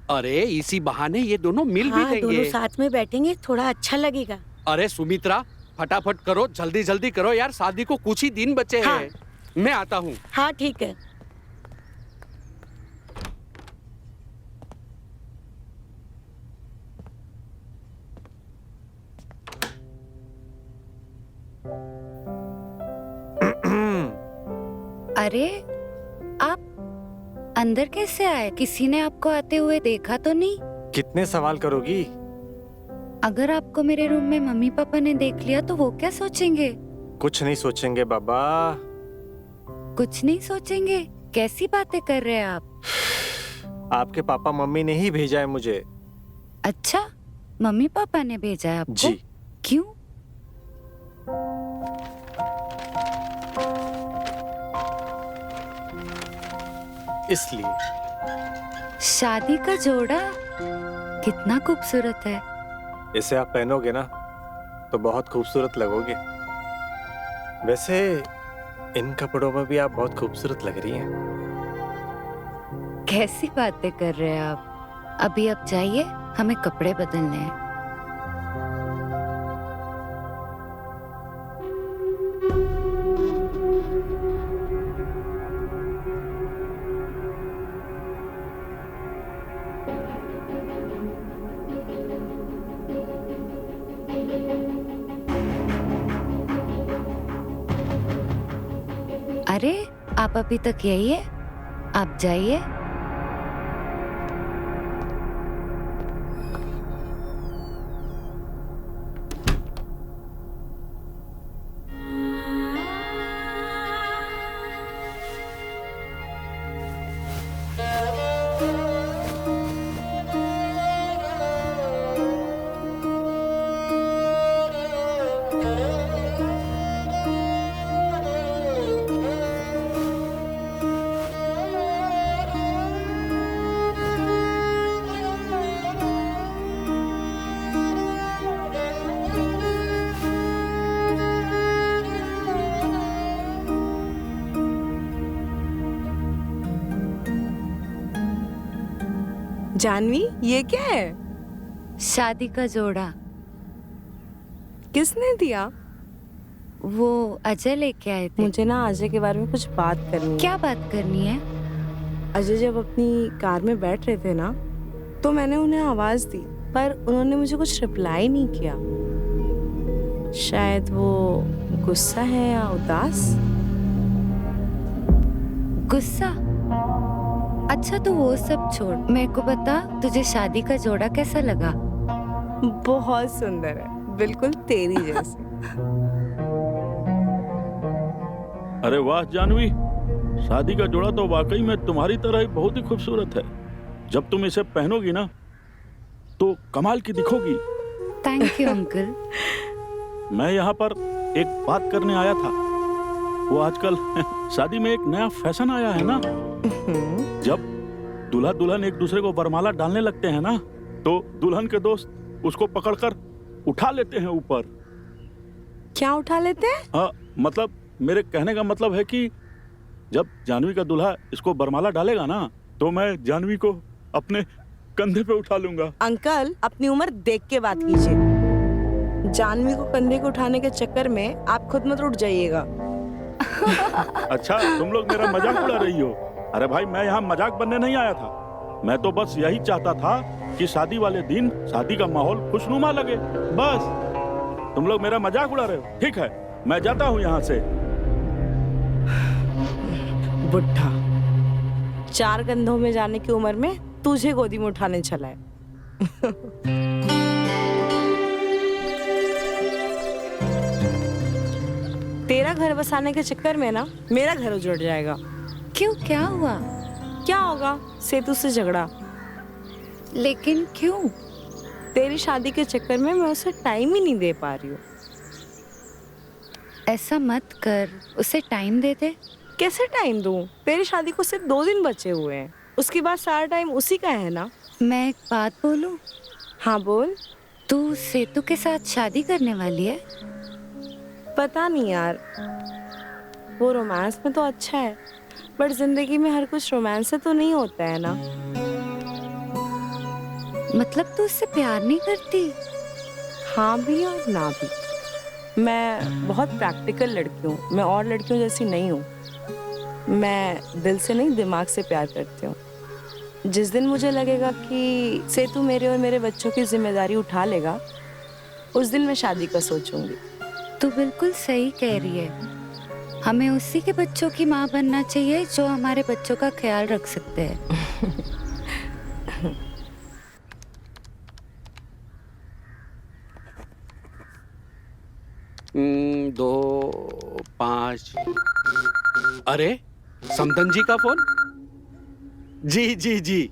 अरे इसी बहाने ये दोनों मिल हाँ, भी दोनों देंगे। साथ में बैठेंगे, थोड़ा अच्छा लगेगा। अरे सुमित्रा, फटाफट करो, जल्दी जल्दी करो यार, शादी को कुछ ही दिन बचे हाँ। हैं। मैं आता हूँ। हाँ ठीक है। अरे आप अंदर कैसे आए? किसी ने आपको आते हुए देखा तो नहीं? कितने सवाल करोगी? अगर आपको मेरे रूम में मम्मी पापा ने देख लिया तो वो क्या सोचेंगे? कुछ नहीं सोचेंगे बाबा। कुछ नहीं सोचेंगे? कैसी बातें कर रहे हैं आप? आपके पापा मम्मी ने ही भेजा है मुझे। अच्छा, मम्मी पापा ने भेजा है आपको? जी। क्यों? इसलिए। शादी का जोड़ा कितना खूबसूरत है। इसे आप पहनोगे ना तो बहुत खूबसूरत लगोगे। वैसे इन कपड़ों में भी आप बहुत खूबसूरत लग रही हैं। कैसी बातें कर रहे हैं आप? अभी आप जाइए, हमें कपड़े बदलने हैं। अरे, आप अभी तक यही है? आप जाइए। जानवी, ये क्या है? शादी का जोड़ा। किसने दिया? वो अजय लेके आए थे। मुझे ना अजय के बारे में कुछ बात करनी है। क्या बात करनी है? अजय जब अपनी कार में बैठ रहे थे ना, तो मैंने उन्हें आवाज दी, पर उन्होंने मुझे कुछ रिप्लाई नहीं किया। शायद वो गुस्सा है या उदास। गुस्सा? अच्छा, तो वो सब छोड़, मेरे को बता, तुझे शादी का जोड़ा कैसा लगा? बहुत सुंदर है, बिल्कुल तेरी जैसे। अरे वाह जानवी, शादी का जोड़ा तो वाकई में तुम्हारी तरह ही बहुत ही खूबसूरत है। जब तुम इसे पहनोगी ना तो कमाल की दिखोगी। Thank you uncle. मैं यहाँ पर एक बात करने आया था। वो आजकल शादी में एक नया फैशन आया है ना, जब दूल्हा दुल्हन एक दूसरे को वरमाला डालने लगते हैं ना, तो दुल्हन के दोस्त उसको पकड़कर उठा लेते हैं ऊपर। क्या उठा लेते हैं? हाँ, मतलब मेरे कहने का मतलब है कि जब जानवी का दूल्हा इसको वरमाला डालेगा ना, तो मैं जानवी को अपने कंधे पे उठा लूंगा। अंकल, अपनी उम्र देख के बात कीजिए। जानवी को कंधे को उठाने के चक्कर में आप खुद मत उठ जाइएगा। अच्छा, तुम लोग मेरा मजाक उड़ा रही हो? अरे भाई, मैं यहाँ मजाक बनने नहीं आया था। मैं तो बस यही चाहता था कि शादी वाले दिन शादी का माहौल खुशनुमा लगे, बस। तुम लोग मेरा मजाक उड़ा रहे हो। ठीक है, मैं जाता हूँ यहाँ से। बुढ़ा, 4 कंधों में जाने की उम्र में तुझे गोदी में उठाने चला है। तेरा घर बसाने के चक्कर में ना मेरा घर उजड़ जाएगा। क्यों, क्या हुआ? क्या होगा? सेतु से झगड़ा। लेकिन क्यों? तेरी शादी के चक्कर में मैं उसे टाइम ही नहीं दे पा रही हूँ। ऐसा मत कर, उसे टाइम दे दे। कैसे टाइम दूँ? तेरी शादी को सिर्फ 2 दिन बचे हुए हैं, उसके बाद सारा टाइम उसी का है ना। मैं एक बात बोलूं? हाँ बोल। तू सेतु के साथ शादी करने वाली है? पता नहीं यार, वो रोमांस में तो अच्छा है, बट जिंदगी में हर कुछ रोमांस से तो नहीं होता है ना। मतलब तू उससे प्यार नहीं करती? हाँ भी और ना भी। मैं बहुत प्रैक्टिकल लड़की हूँ, मैं और लड़कियों जैसी नहीं हूँ। मैं दिल से नहीं, दिमाग से प्यार करती हूँ। जिस दिन मुझे लगेगा कि सेतु मेरे और मेरे बच्चों की जिम्मेदारी उठा लेगा, उस दिन मैं शादी का सोचूंगी। तू बिल्कुल सही कह रही है। हमें उसी के बच्चों की माँ बनना चाहिए जो हमारे बच्चों का ख्याल रख सकते हैं। 2 5। अरे समदन जी का फोन। जी जी जी,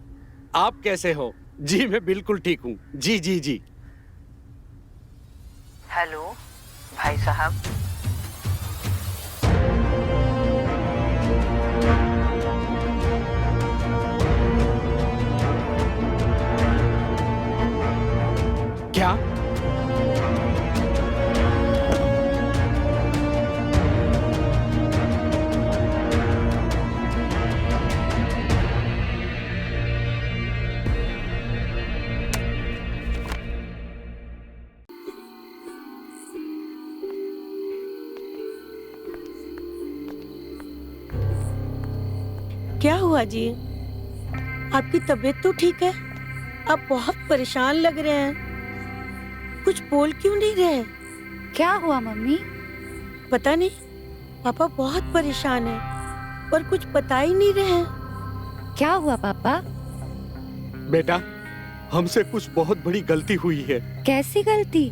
आप कैसे हो? जी मैं बिल्कुल ठीक हूँ। जी जी जी। हेलो भाई साहब। क्या? क्या हुआ जी? आपकी तबीयत तो ठीक है? आप बहुत परेशान लग रहे हैं। कुछ बोल क्यों नहीं रहे? क्या हुआ मम्मी? पता नहीं, पापा बहुत परेशान है और कुछ बता ही नहीं रहे हैं। क्या हुआ पापा? बेटा, हमसे कुछ बहुत बड़ी गलती हुई है। कैसी गलती?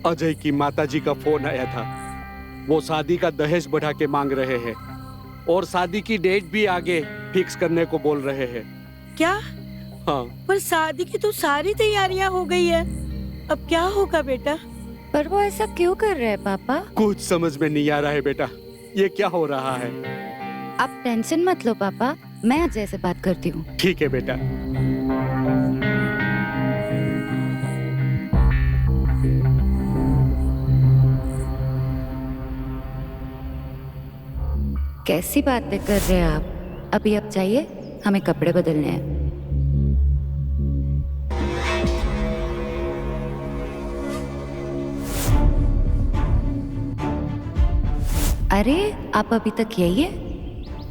अजय की माताजी का फोन आया था। वो शादी का दहेज बढ़ा के मांग रहे हैं और शादी की डेट भी आगे फिक्स करने को बोल रहे हैं। क्या? हाँ। पर शादी की तो सारी तैयारियां हो गई है। अब क्या होगा बेटा? पर वो ऐसा क्यों कर रहे हैं पापा? कुछ समझ में नहीं आ रहा है बेटा, ये क्या हो रहा है? आप टेंशन मत लो पापा, मैं अजय से बात करती हूँ। ठीक है बेटा। कैसी बातें कर रहे हैं आप? अभी आप जाइए, हमें कपड़े बदलने हैं। अरे आप अभी तक यही है,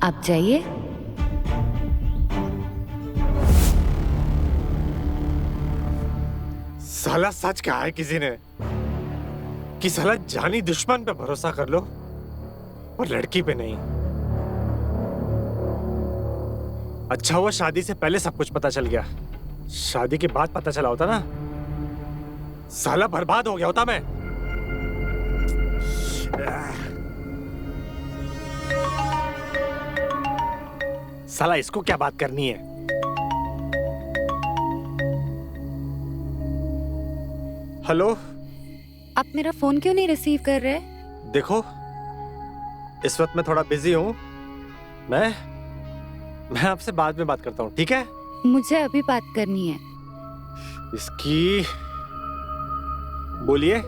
आप जाइए। साला सच कहा है किसी ने कि साला जानी दुश्मन पे भरोसा कर लो और लड़की पे नहीं। अच्छा हुआ शादी से पहले सब कुछ पता चल गया। शादी के बाद पता चला होता ना, साला बर्बाद हो गया होता मैं। साला इसको क्या बात करनी है? हेलो, आप मेरा फोन क्यों नहीं रिसीव कर रहे? देखो इस वक्त मैं थोड़ा बिजी हूँ। मैं आपसे बाद में बात करता हूँ, ठीक है? मुझे अभी बात करनी है। इसकी बोलिए।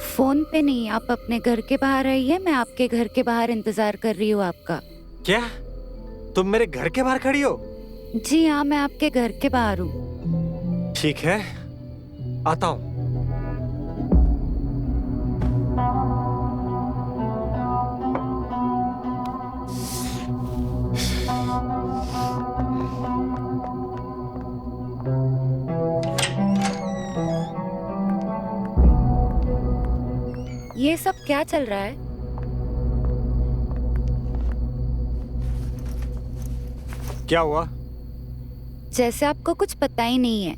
फोन पे नहीं, आप अपने घर के बाहर आइए, मैं आपके घर के बाहर इंतजार कर रही हूँ आपका। क्या तुम मेरे घर के बाहर खड़ी हो? जी हाँ, मैं आपके घर के बाहर हूँ। ठीक है, आता हूँ। ये सब क्या चल रहा है? क्या हुआ? जैसे आपको कुछ पता ही नहीं है।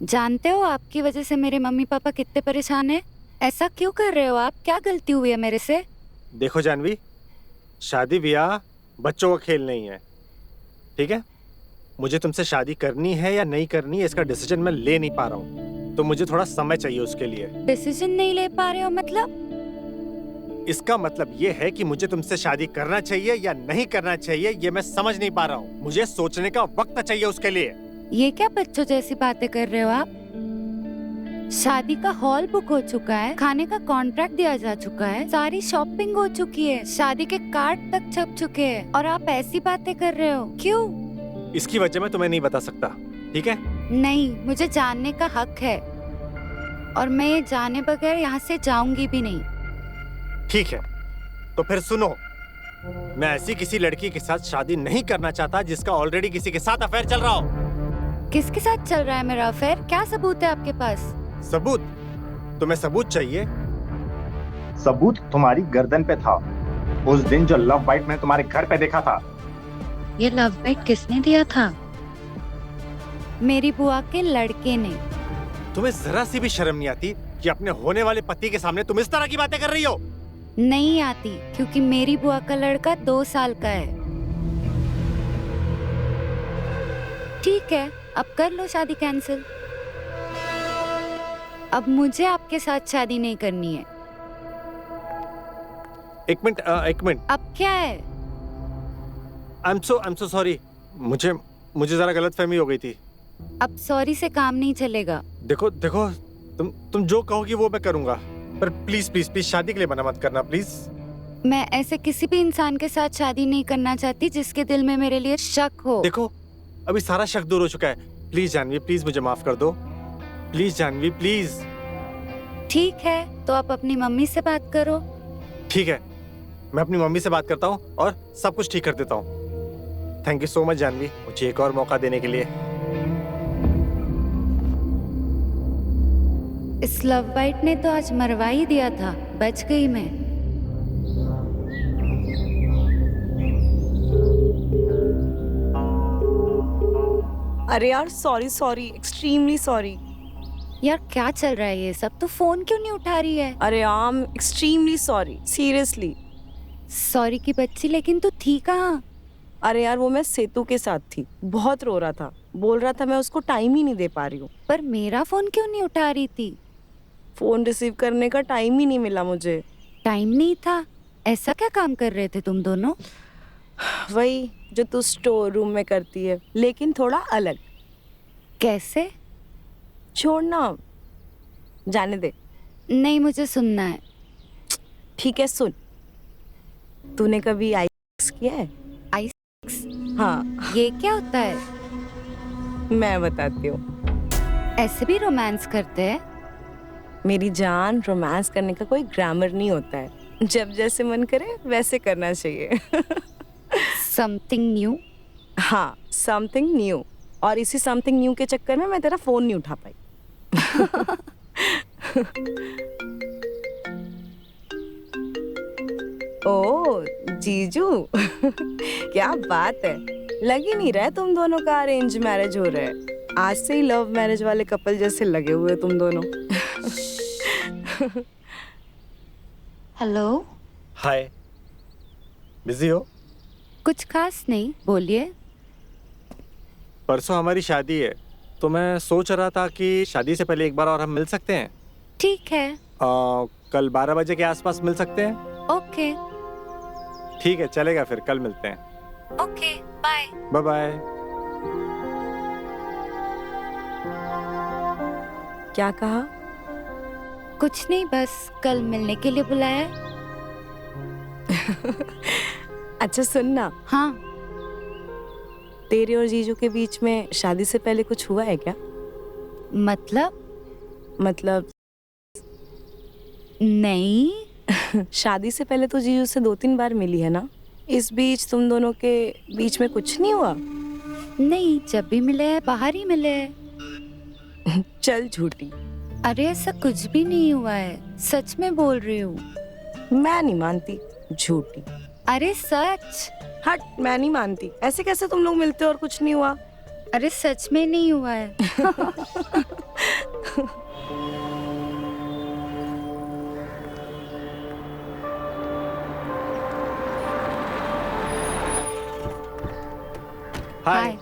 जानते हो आपकी वजह से मेरे मम्मी पापा कितने परेशान हैं? ऐसा क्यों कर रहे हो आप? क्या गलती हुई है मेरे से? देखो जानवी, शादी ब्याह बच्चों का खेल नहीं है, ठीक है? मुझे तुमसे शादी करनी है या नहीं करनी है इसका डिसीजन मैं ले नहीं पा रहा हूँ, तो मुझे थोड़ा समय चाहिए उसके लिए। डिसीजन नहीं ले पा रहे हो मतलब? इसका मतलब ये है कि मुझे तुमसे शादी करना चाहिए या नहीं करना चाहिए, ये मैं समझ नहीं पा रहा हूँ। मुझे सोचने का वक्त चाहिए उसके लिए। ये क्या बच्चों जैसी बातें कर रहे हो आप? शादी का हॉल बुक हो चुका है, खाने का कॉन्ट्रैक्ट दिया जा चुका है, सारी शॉपिंग हो चुकी है, शादी के कार्ड तक छप चुके हैं और आप ऐसी बातें कर रहे हो, क्यों? इसकी वजह मैं तुम्हें नहीं बता सकता, ठीक है? नहीं, मुझे जानने का हक है और मैं ये जाने बगैर यहाँ से जाऊंगी भी नहीं। ठीक है, तो फिर सुनो, मैं ऐसी किसी लड़की के साथ शादी नहीं करना चाहता जिसका ऑलरेडी किसी के साथ अफेयर चल रहा हो। किसके साथ चल रहा है मेरा अफेयर? क्या सबूत है आपके पास? सबूत? तुम्हें सबूत चाहिए? सबूत तुम्हारी गर्दन पे था। उस दिन जो लव बाइट मैंने तुम्हारे घर पे देखा था। ये लव बाइट किसने दिया था? मेरी बुआ के लड़के ने। तुम्हें जरा सी भी शर्म नहीं आती कि अपने होने वाले पति के सामने तुम इस तरह की बातें कर रही हो? नहीं आती, क्योंकि मेरी बुआ का लड़का 2 साल का है। ठीक है, अब कर लो शादी कैंसिल। अब मुझे आपके साथ शादी नहीं करनी है। एक मिनट। अब क्या है? I'm so sorry। मुझे जरा गलतफहमी हो गई थी। अब सॉरी से काम नहीं चलेगा। देखो तुम जो कहोगी वो मैं करूंगा, पर प्लीज शादी के लिए मना मत करना प्लीज। मैं ऐसे किसी भी इंसान के साथ शादी नहीं करना चाहती जिसके दिल में मेरे लिए शक हो। देखो अभी सारा शक दूर हो चुका है। प्लीज जानवी, प्लीज मुझे माफ कर दो। Please Janvi, please. ठीक है, तो आप अपनी मम्मी से बात करो। ठीक है, मैं अपनी मम्मी से बात करता हूँ और सब कुछ ठीक कर देता हूँ। Thank you so much Janvi, मुझे एक और मौका देने के लिए। इस लव बाइट ने तो आज मरवा ही दिया था। बच गई मैं। अरे यार सॉरी एक्सट्रीमली सॉरी। यार क्या चल रहा है ये सब? तो फोन क्यों नहीं उठा रही है? अरे आम एक्सट्रीमली सॉरी, सीरियसली। सॉरी की बच्ची, लेकिन तू थी कहाँ? अरे यार वो मैं सेतु के साथ थी, बहुत रो रहा था, बोल रहा था मैं उसको टाइम ही नहीं दे पा रही हूँ। पर मेरा फोन क्यों नहीं उठा रही थी? फोन रिसीव करने का टाइम ही नहीं मिला मुझे। टाइम नहीं था? ऐसा क्या काम कर रहे थे तुम दोनों? वही जो तू स्टोर रूम में करती है, लेकिन थोड़ा अलग। कैसे? छोड़ना, जाने दे। नहीं, मुझे सुनना है। ठीक है सुन। तूने कभी आईसेक्स किया है? आईसेक्स? हाँ। ये क्या होता है? मैं बताती हूँ। ऐसे भी रोमांस करते हैं? मेरी जान, रोमांस करने का कोई ग्रामर नहीं होता है। जब जैसे मन करे वैसे करना चाहिए। Something new? हाँ, समथिंग न्यू। और इसी समथिंग न्यू के चक्कर में मैं तेरा फोन नहीं उठा पाई। ओ जीजू, क्या बात है। लग ही नहीं रहा है तुम दोनों का अरेंज मैरिज हो रहा है। आज से ही लव मैरिज वाले कपल जैसे लगे हुए तुम दोनों। हेलो। हाय, बिजी हो? कुछ खास नहीं, बोलिए। परसों हमारी शादी है, तो मैं सोच रहा था कि शादी से पहले एक बार और हम मिल सकते हैं। ठीक है। कल 12 बजे के आसपास मिल सकते हैं? ओके। ठीक है, चलेगा, फिर कल मिलते हैं। Okay, bye. Bye bye. क्या कहा? कुछ नहीं, बस कल मिलने के लिए बुलाया। अच्छा सुन ना। हाँ। तेरे और जीजू के बीच में शादी से पहले कुछ हुआ है क्या? मतलब नहीं। शादी से पहले तो जीजू से 2-3 बार मिली है ना? इस बीच तुम दोनों के बीच में कुछ नहीं हुआ? नहीं, जब भी मिले हैं बाहर ही मिले हैं। चल झूठी। अरे ऐसा कुछ भी नहीं हुआ है, सच में बोल रही हूँ। मैं नहीं मानती, झूठी। अरे सच। हट, मैं नहीं मानती। ऐसे कैसे तुम लोग मिलते हो और कुछ नहीं हुआ? अरे सच में नहीं हुआ है। हाय।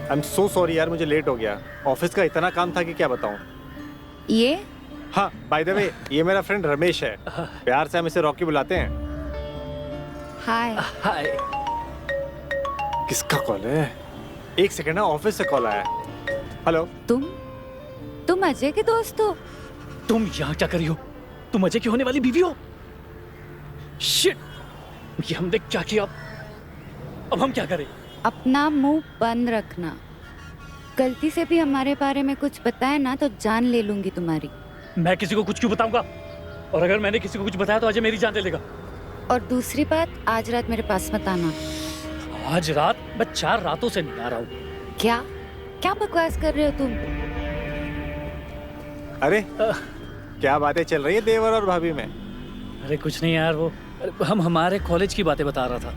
आई एम सो सॉरी यार, मुझे लेट हो गया। ऑफिस का इतना काम था कि क्या बताऊं। ये? हाँ, बाय द वे, ये मेरा फ्रेंड रमेश है। प्यार से हम इसे रॉकी बुलाते हैं। हाय। हाय। किसका कॉल है? एक सेकंड ना, ऑफिस से कॉल आया। हेलो। तुम अजय के दोस्त हो? तुम यहाँ क्या कर रही हो? तुम अजय की होने वाली बीवी हो? शिट! ये हमने क्या किया? अब हम क्या करें? अपना मुंह बंद रखना। गलती से भी हमारे बारे में कुछ बताया ना तो जान ले लूंगी तुम्हारी। मैं किसी को कुछ क्यों बताऊंगा? और अगर मैंने किसी को कुछ बताया तो अजय मेरी जान ले लेगा। और दूसरी बात, आज रात मेरे पास मत आना। आज रात मैं 4 रातों से नहीं आ रहा हूँ। क्या क्या बकवास कर रहे हो तुम? अरे क्या बातें चल रही है देवर और भाभी में? अरे कुछ नहीं यार, वो हम हमारे कॉलेज की बातें बता रहा था।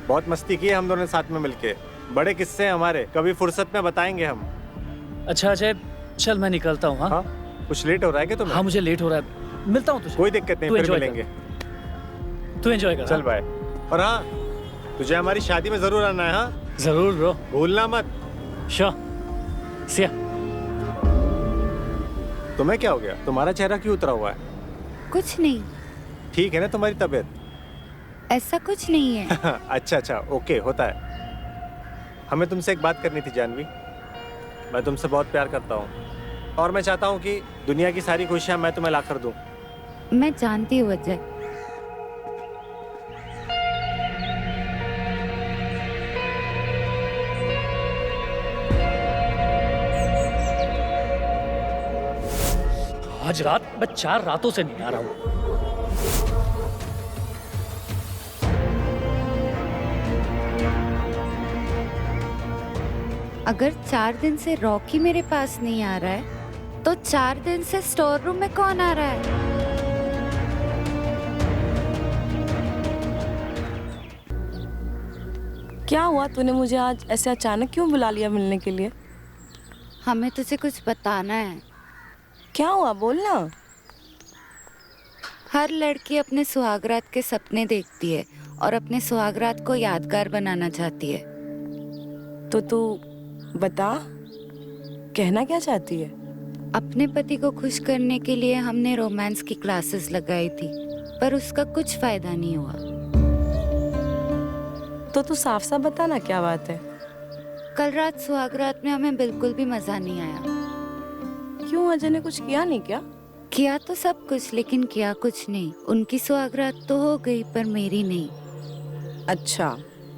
बहुत मस्ती की है हम दोनों ने साथ में मिलके। बड़े किस्से हैं हमारे, कभी फुर्सत में बताएंगे हम। अच्छा अजय, चल मैं निकलता हूँ। हाँ कुछ लेट हो रहा है क्या तुम्हें? हाँ मुझे लेट हो रहा है, मिलता हूँ तुझे। कोई दिक्कत नहीं, तू फिर enjoy मिलेंगे। तू एंजॉय कर। चल बाय। और हाँ, तुझे हमारी शादी में जरूर आना है। हाँ जरूर ब्रो, भूलना मत। श्योर। सी या। तुम्हें क्या हो गया? तुम्हारा चेहरा क्यों उतरा हुआ है? कुछ नहीं, ठीक है ना तुम्हारी तबीयत? ऐसा कुछ नहीं है। अच्छा अच्छा, ओके, होता है। हमें तुमसे एक बात करनी थी जानवी। मैं तुमसे बहुत प्यार करता हूँ और मैं चाहता हूँ कि दुनिया की सारी खुशियाँ मैं तुम्हें ला कर दूँ। मैं जानती हूँ अजय। आज रात मैं 4 रातों से नहीं आ रहा हूँ। अगर 4 दिन से रॉकी मेरे पास नहीं आ रहा है तो 4 दिन से स्टोर रूम में कौन आ रहा है? क्या हुआ, तूने मुझे आज ऐसे अचानक क्यों बुला लिया मिलने के लिए? हमें तुझे कुछ बताना है। क्या हुआ, बोलना। हर लड़की अपने सुहागरात के सपने देखती है और अपने सुहागरात को यादगार बनाना चाहती है। तो तू बता, कहना क्या चाहती है? अपने पति को खुश करने के लिए हमने रोमांस की क्लासेस लगाई थी, पर उसका कुछ फायदा नहीं हुआ। तो तू साफ साफ बता ना, क्या बात है? कल रात सुहागरात में हमें बिल्कुल भी मजा नहीं आया। क्यों, अजय ने कुछ किया नहीं क्या? किया तो सब कुछ, लेकिन किया कुछ नहीं। उनकी सुहागरात तो हो गई पर मेरी नहीं। अच्छा,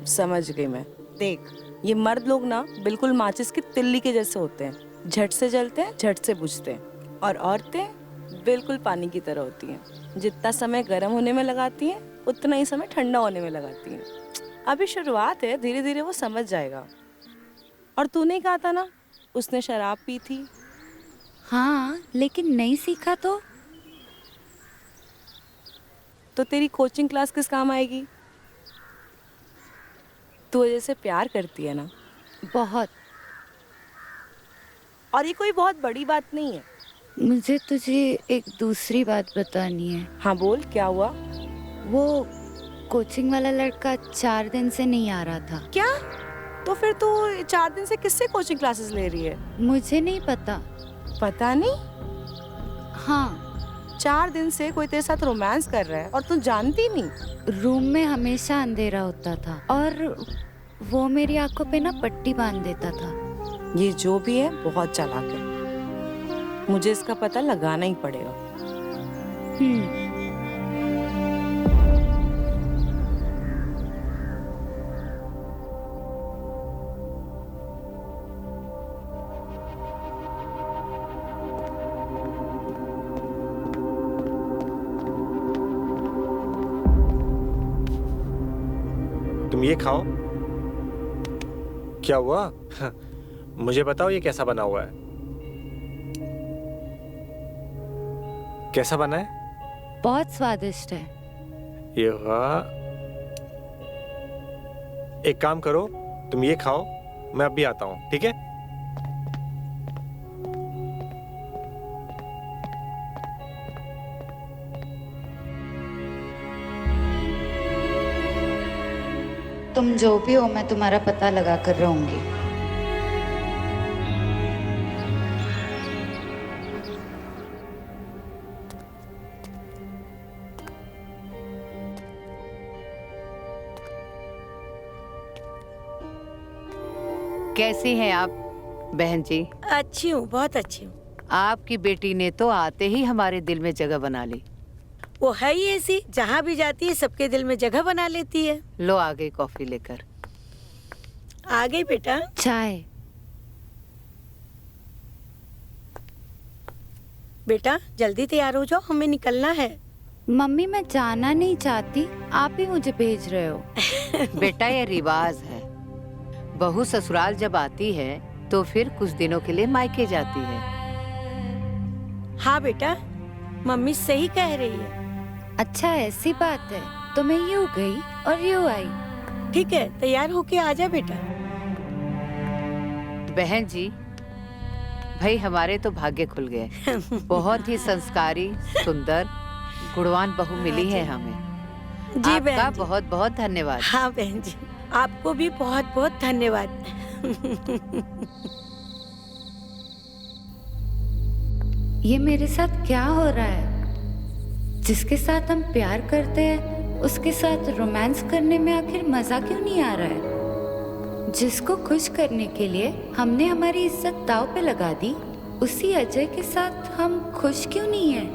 समझ गई मैं। देख, ये मर्द लोग ना बिल्कुल माचिस की तिल्ली के जैसे होते हैं, झट से जलते हैं, झट से बुझते हैं। और औरतें बिल्कुल पानी की तरह होती हैं, जितना समय गर्म होने में लगाती हैं उतना ही समय ठंडा होने में लगाती हैं। अभी शुरुआत है, धीरे धीरे वो समझ जाएगा। और तूने कहा था ना उसने शराब पी थी। हाँ, लेकिन नहीं सीखा तो तेरी कोचिंग क्लास किस काम आएगी? तू अजय से प्यार करती है ना? बहुत। और ये कोई बहुत बड़ी बात नहीं है। मुझे तुझे एक दूसरी बात बतानी है। हाँ बोल, क्या हुआ? वो कोचिंग वाला लड़का 4 दिन से नहीं आ रहा था। क्या? तो फिर तू 4 दिन से किससे कोचिंग क्लासेस ले रही है? मुझे नहीं पता। पता नहीं? हाँ, 4 दिन से कोई तेरे साथ रोमांस कर रहा है और तू जानती नहीं? रूम में हमेशा अंधेरा होता था और वो मेरी आंखों पे ना पट्टी बांध देता था। ये जो भी है बहुत चालाक है, मुझे इसका पता लगाना ही पड़ेगा। तुम ये खाओ। क्या हुआ? मुझे बताओ ये कैसा बना हुआ है? कैसा बना है? बहुत स्वादिष्ट है। ये हुआ। एक काम करो, तुम ये खाओ, मैं अभी आता हूँ, ठीक है? तुम जो भी हो, मैं तुम्हारा पता लगा कर रहूंगी। कैसी हैं आप बहन जी? अच्छी हूँ, बहुत अच्छी हूँ। आपकी बेटी ने तो आते ही हमारे दिल में जगह बना ली। वो है ही ऐसी, जहाँ भी जाती है सबके दिल में जगह बना लेती है। लो आ गई कॉफी लेकर। आ गई बेटा। चाय। बेटा जल्दी तैयार हो जाओ, हमें निकलना है। मम्मी मैं जाना नहीं चाहती, आप ही मुझे भेज रहे हो। बेटा ये रिवाज है, बहू ससुराल जब आती है तो फिर कुछ दिनों के लिए मायके जाती है। हाँ बेटा, मम्मी सही कह रही है। अच्छा ऐसी बात है, तो मैं यूं गई और यूं आई। ठीक है, तैयार होके आ जा बेटा। बहन जी, भाई हमारे तो भाग्य खुल गए। बहुत ही संस्कारी, सुंदर, गुणवान बहू मिली है हमें। जी आपका बहन जी। बहुत बहुत धन्यवाद। हाँ बहन जी, आपको भी बहुत बहुत धन्यवाद। ये मेरे साथ क्या हो रहा है? जिसके साथ हम प्यार करते हैं उसके साथ रोमांस करने में आखिर मजा क्यों नहीं आ रहा है? जिसको खुश करने के लिए हमने हमारी इज्जत दांव पे लगा दी, उसी अजय के साथ हम खुश क्यों नहीं है?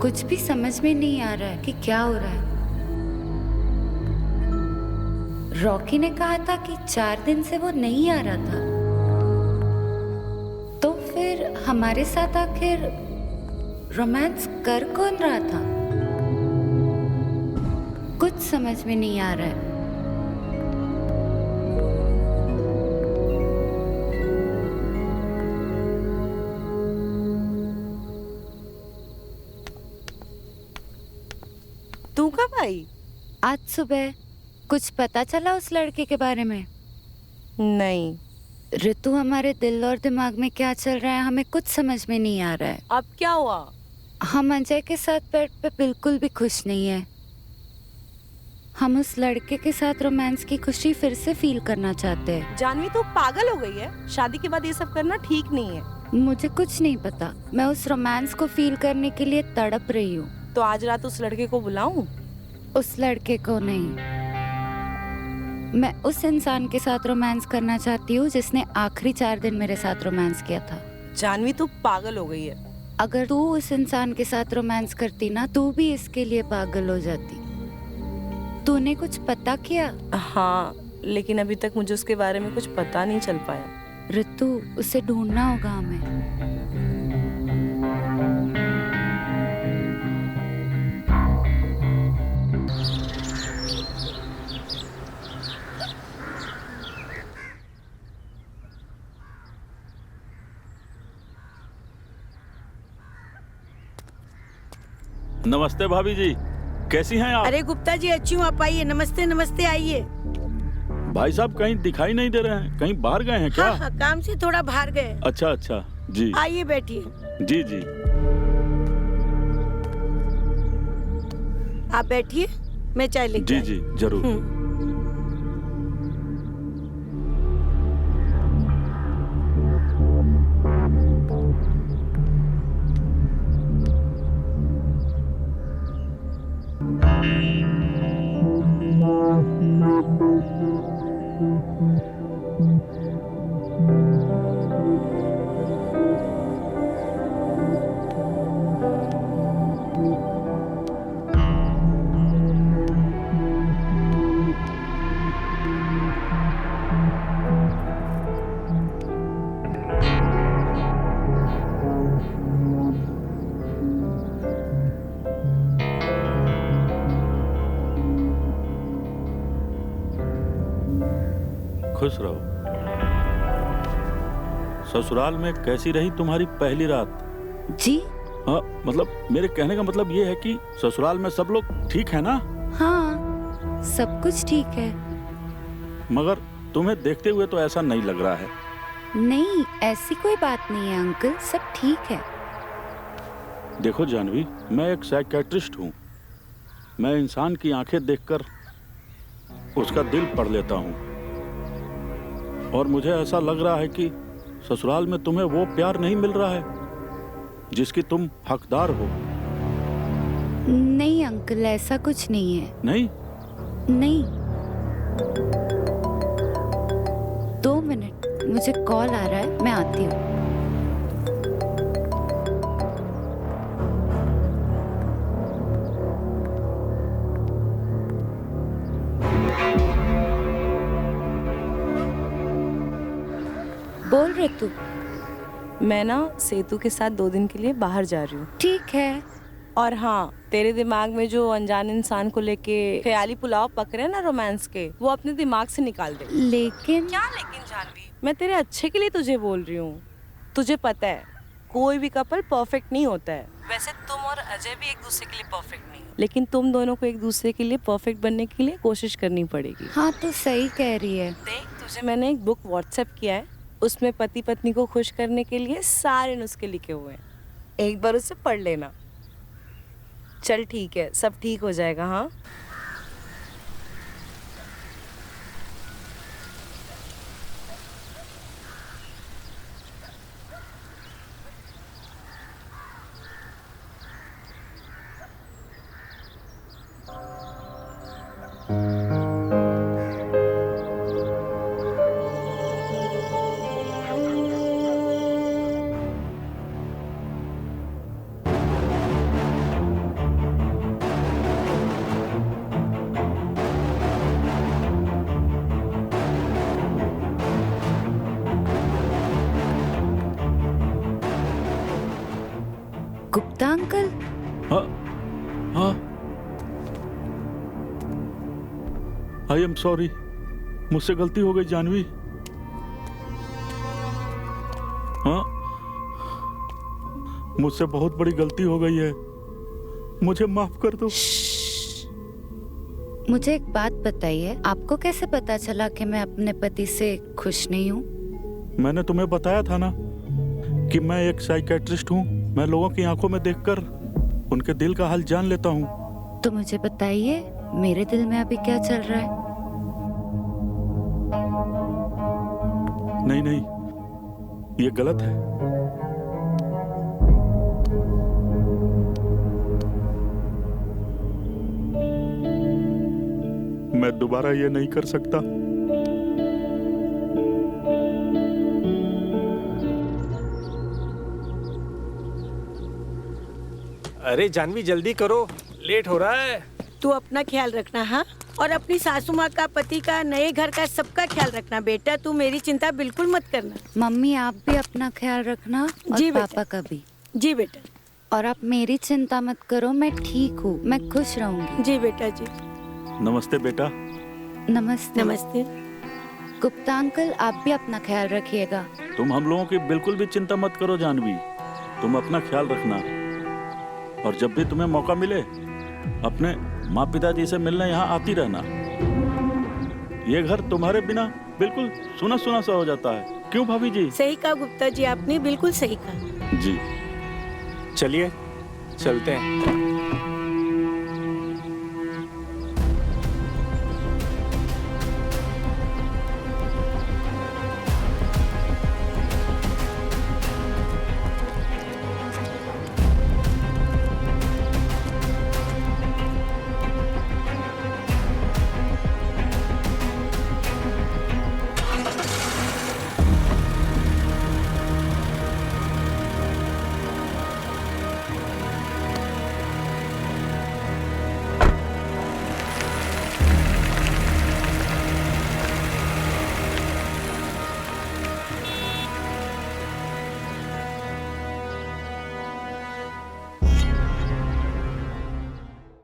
कुछ भी समझ में नहीं आ रहा है कि क्या हो रहा है। रॉकी ने कहा था कि 4 दिन से वो नहीं आ रहा था, तो फिर हमारे साथ आखिर रोमांस कर कौन रहा था? कुछ समझ में नहीं आ रहा है। तू कब आई? आज सुबह। कुछ पता चला उस लड़के के बारे में? नहीं। ऋतु, हमारे दिल और दिमाग में क्या चल रहा है हमें कुछ समझ में नहीं आ रहा है। अब क्या हुआ? हम अजय के साथ बेड पे बिल्कुल भी खुश नहीं है। हम उस लड़के के साथ रोमांस की खुशी फिर से फील करना चाहते हैं। जानवी तू पागल हो गई है? शादी के बाद ये सब करना ठीक नहीं है। मुझे कुछ नहीं पता, मैं उस रोमांस को फील करने के लिए तड़प रही हूँ। तो आज रात उस लड़के को बुलाऊं? उस लड़के को नहीं, मैं उस इंसान के साथ रोमांस करना चाहती हूँ जिसने आखिरी 4 दिन मेरे साथ रोमांस किया था। जानवी तू पागल हो गई है। अगर तू उस इंसान के साथ रोमांस करती ना, तू भी इसके लिए पागल हो जाती। तूने कुछ पता किया? हाँ, लेकिन अभी तक मुझे उसके बारे में कुछ पता नहीं चल पाया। ऋतु, उसे ढूंढना होगा हमें। नमस्ते भाभी जी, कैसी हैं आप? अरे गुप्ता जी, अच्छी हूँ, आप आइए। नमस्ते नमस्ते, आइए। भाई साहब कहीं दिखाई नहीं दे रहे हैं, कहीं बाहर गए हैं क्या? हाँ हाँ, काम से थोड़ा बाहर गए। अच्छा अच्छा, जी आइए बैठिए। जी जी। आप बैठिए, मैं चाय लेके जी आई। जी जरूर। खुश रहो। ससुराल में कैसी रही तुम्हारी पहली रात? जी? हाँ, मतलब मेरे कहने का मतलब ये है कि ससुराल में सब लोग ठीक है ना? हाँ, सब कुछ ठीक है। मगर तुम्हें देखते हुए तो ऐसा नहीं लग रहा है। नहीं, ऐसी कोई बात नहीं है अंकल, सब ठीक है। देखो जानवी, मैं एक साइकियाट्रिस्ट हूँ। मैं इंसान की आंखें देखकर उसका दिल पढ़ लेता हूँ, और मुझे ऐसा लग रहा है कि ससुराल में तुम्हें वो प्यार नहीं मिल रहा है जिसकी तुम हकदार हो। नहीं अंकल, ऐसा कुछ नहीं है। नहीं? नहीं। 2 मिनट, मुझे कॉल आ रहा है, मैं आती हूँ। बोल ऋतु। मैं ना सेतु के साथ 2 दिन के लिए बाहर जा रही हूँ। ठीक है, और हाँ, तेरे दिमाग में जो अनजान इंसान को लेके ख्याली पुलाव पक रहे हैं ना रोमांस के, वो अपने दिमाग से निकाल दे। लेकिन क्या लेकिन जानवी, मैं तेरे अच्छे के लिए तुझे बोल रही हूँ। तुझे पता है कोई भी कपल परफेक्ट नहीं होता है। वैसे तुम और अजय भी एक दूसरे के लिए परफेक्ट नहीं, लेकिन तुम दोनों को एक दूसरे के लिए परफेक्ट बनने के लिए कोशिश करनी पड़ेगी। हाँ तो सही कह रही है। देख, तुझे मैंने एक बुक व्हाट्सएप किया है, उसमें पति पत्नी को खुश करने के लिए सारे नुस्खे लिखे हुए हैं। एक बार उसे पढ़ लेना। चल ठीक है, सब ठीक हो जाएगा। हाँ गुप्ता अंकल, हाँ हाँ, आई एम सॉरी, मुझसे गलती हो गई जानवी। हाँ, मुझसे बहुत बड़ी गलती हो गई है, मुझे माफ कर दो। मुझे एक बात बताइए, आपको कैसे पता चला कि मैं अपने पति से खुश नहीं हूँ? मैंने तुम्हें बताया था ना कि मैं एक साइकेट्रिस्ट हूँ। मैं लोगों की आंखों में देखकर उनके दिल का हाल जान लेता हूँ। तो मुझे बताइए, मेरे दिल में अभी क्या चल रहा है? नहीं नहीं, ये गलत है। मैं दोबारा ये नहीं कर सकता। अरे जानवी जल्दी करो, लेट हो रहा है। तू अपना ख्याल रखना। हाँ, और अपनी सासू माँ का, पति का, नए घर का, सबका ख्याल रखना बेटा। तू मेरी चिंता बिल्कुल मत करना। मम्मी आप भी अपना ख्याल रखना, और जी बेटा। पापा का भी। जी बेटा। और आप मेरी चिंता मत करो, मैं ठीक हूँ, मैं खुश रहूंगी। जी बेटा जी। नमस्ते बेटा। नमस्ते। नमस्ते। गुप्ता अंकल, आप भी अपना ख्याल रखिएगा। तुम हम लोगों की बिल्कुल भी चिंता मत करो जानवी, तुम अपना ख्याल रखना। और जब भी तुम्हें मौका मिले अपने माँ पिताजी से मिलने यहाँ आती रहना। ये घर तुम्हारे बिना बिल्कुल सुना सुना सा हो जाता है। क्यों भाभी जी? सही कहा गुप्ता जी, आपने बिल्कुल सही कहा। जी चलिए चलते हैं।